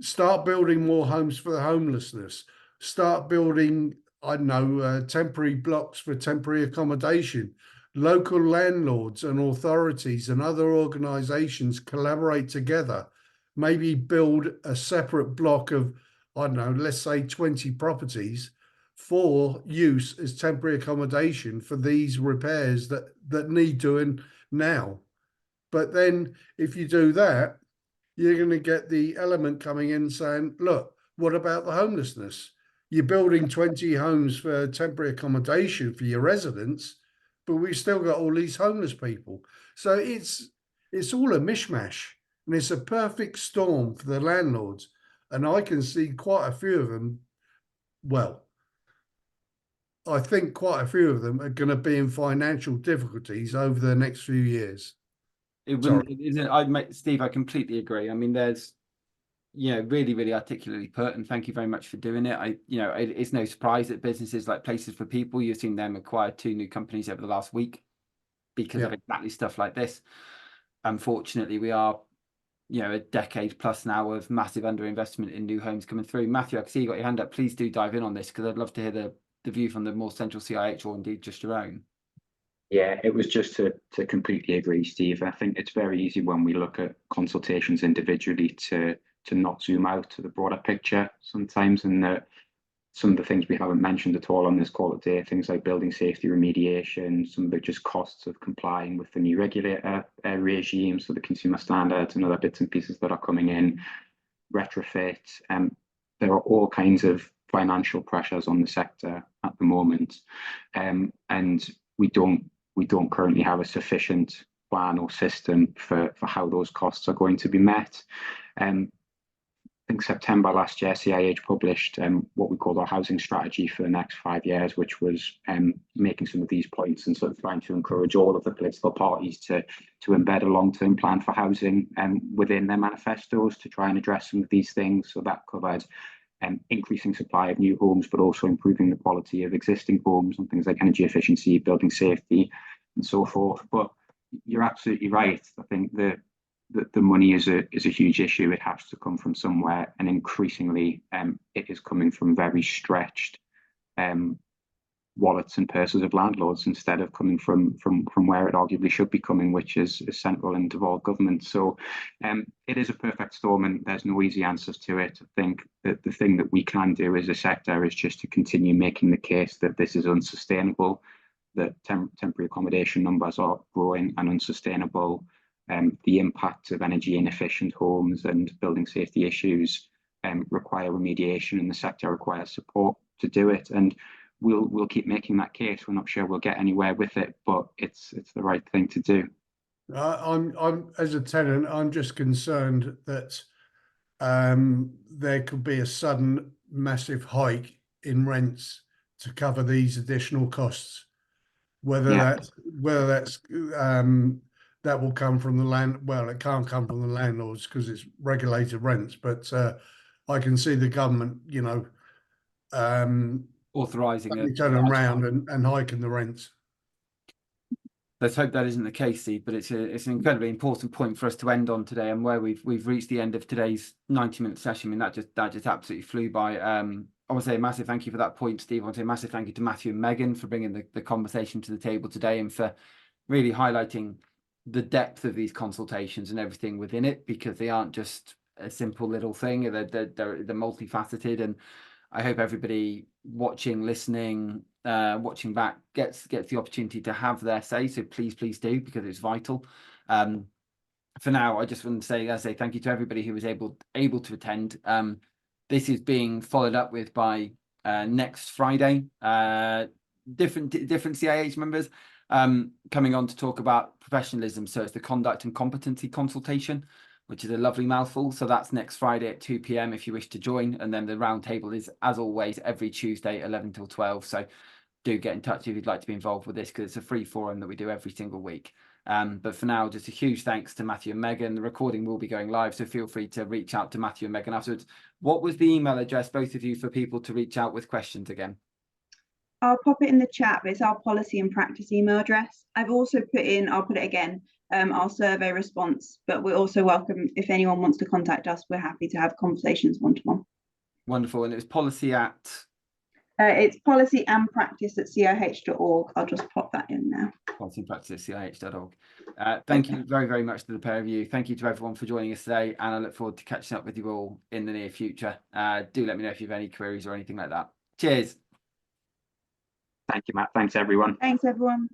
Start building more homes for the homelessness. Start building, I don't know, temporary blocks for temporary accommodation. Local landlords and authorities and other organisations collaborate together. Maybe build a separate block of, I don't know, let's say 20 properties for use as temporary accommodation for these repairs that need doing now. But then if you do that, you're going to get the element coming in saying, look, what about the homelessness? You're building 20 homes for temporary accommodation for your residents, but we've still got all these homeless people. So it's all a mishmash, and it's a perfect storm for the landlords. And I can see quite a few of them. Well, I think quite a few of them are going to be in financial difficulties over the next few years. Steve, I completely agree. I mean, there's, really, really articulately put, and thank you very much for doing it. It's no surprise that businesses like Places for People, you've seen them acquire 2 new companies over the last week because of exactly stuff like this. Unfortunately, we are, a decade plus now of massive underinvestment in new homes coming through. Matthew, I can see you got your hand up. Please do dive in on this, because I'd love to hear the view from the more central CIH, or indeed just your own. Yeah, it was just to completely agree, Steve. I think it's very easy when we look at consultations individually to not zoom out to the broader picture sometimes, and some of the things we haven't mentioned at all on this call today, things like building safety remediation, some of the just costs of complying with the new regulator regime, so the consumer standards and other bits and pieces that are coming in, retrofit. There are all kinds of financial pressures on the sector at the moment, and we don't currently have a sufficient plan or system for how those costs are going to be met. I think September last year, CIH published what we called our housing strategy for the next 5 years, which was making some of these points and sort of trying to encourage all of the political parties to embed a long-term plan for housing within their manifestos to try and address some of these things. So that covered increasing supply of new homes, but also improving the quality of existing homes and things like energy efficiency, building safety, and so forth. But you're absolutely right. I think the money is a huge issue. It has to come from somewhere, and increasingly it is coming from very stretched wallets and purses of landlords, instead of coming from where it arguably should be coming, which is central and devolved government. So it is a perfect storm, and there's no easy answers to it. I think that the thing that we can do as a sector is just to continue making the case that this is unsustainable, that temporary accommodation numbers are growing and unsustainable. The impact of energy inefficient homes and building safety issues require remediation, and the sector requires support to do it. And we'll keep making that case. We're not sure we'll get anywhere with it, but it's the right thing to do. I'm as a tenant, I'm just concerned that there could be a sudden massive hike in rents to cover these additional costs. Whether that's that will come from the land. Well, it can't come from the landlords because it's regulated rents, but I can see the government, Authorising it, turning around and hiking the rents. Let's hope that isn't the case, Steve. But it's an incredibly important point for us to end on today, and where we've reached the end of today's 90-minute session. I mean, that just absolutely flew by. I want to say a massive thank you for that point, Steve. I want to say a massive thank you to Matthew and Megan for bringing the conversation to the table today, and for really highlighting the depth of these consultations and everything within it, because they aren't just a simple little thing. They're multifaceted, and I hope everybody watching, listening, watching back gets the opportunity to have their say. So please do, because it's vital. For now, I just want to say thank you to everybody who was able to attend. This is being followed up with by next Friday. Different CIH members coming on to talk about professionalism. So it's the conduct and competency consultation, which is a lovely mouthful. So that's next Friday at 2 p.m. if you wish to join. And then the roundtable is, as always, every Tuesday, 11 till 12. So do get in touch if you'd like to be involved with this, because it's a free forum that we do every single week. But for now, just a huge thanks to Matthew and Megan. The recording will be going live, so feel free to reach out to Matthew and Megan afterwards. What was the email address, both of you, for people to reach out with questions again? I'll pop it in the chat, but it's our policy and practice email address. I've also I'll put it again, our survey response, but we're also welcome if anyone wants to contact us. We're happy to have conversations one-to-one. Wonderful. And it was policy at? It's policy and practice at cih.org. I'll just pop that in now. Policy and practice at cih.org. Thank you very, very much to the pair of you. Thank you to everyone for joining us today, and I look forward to catching up with you all in the near future. Do let me know if you have any queries or anything like that. Cheers. Thank you, Matt. Thanks, everyone. Thanks, everyone.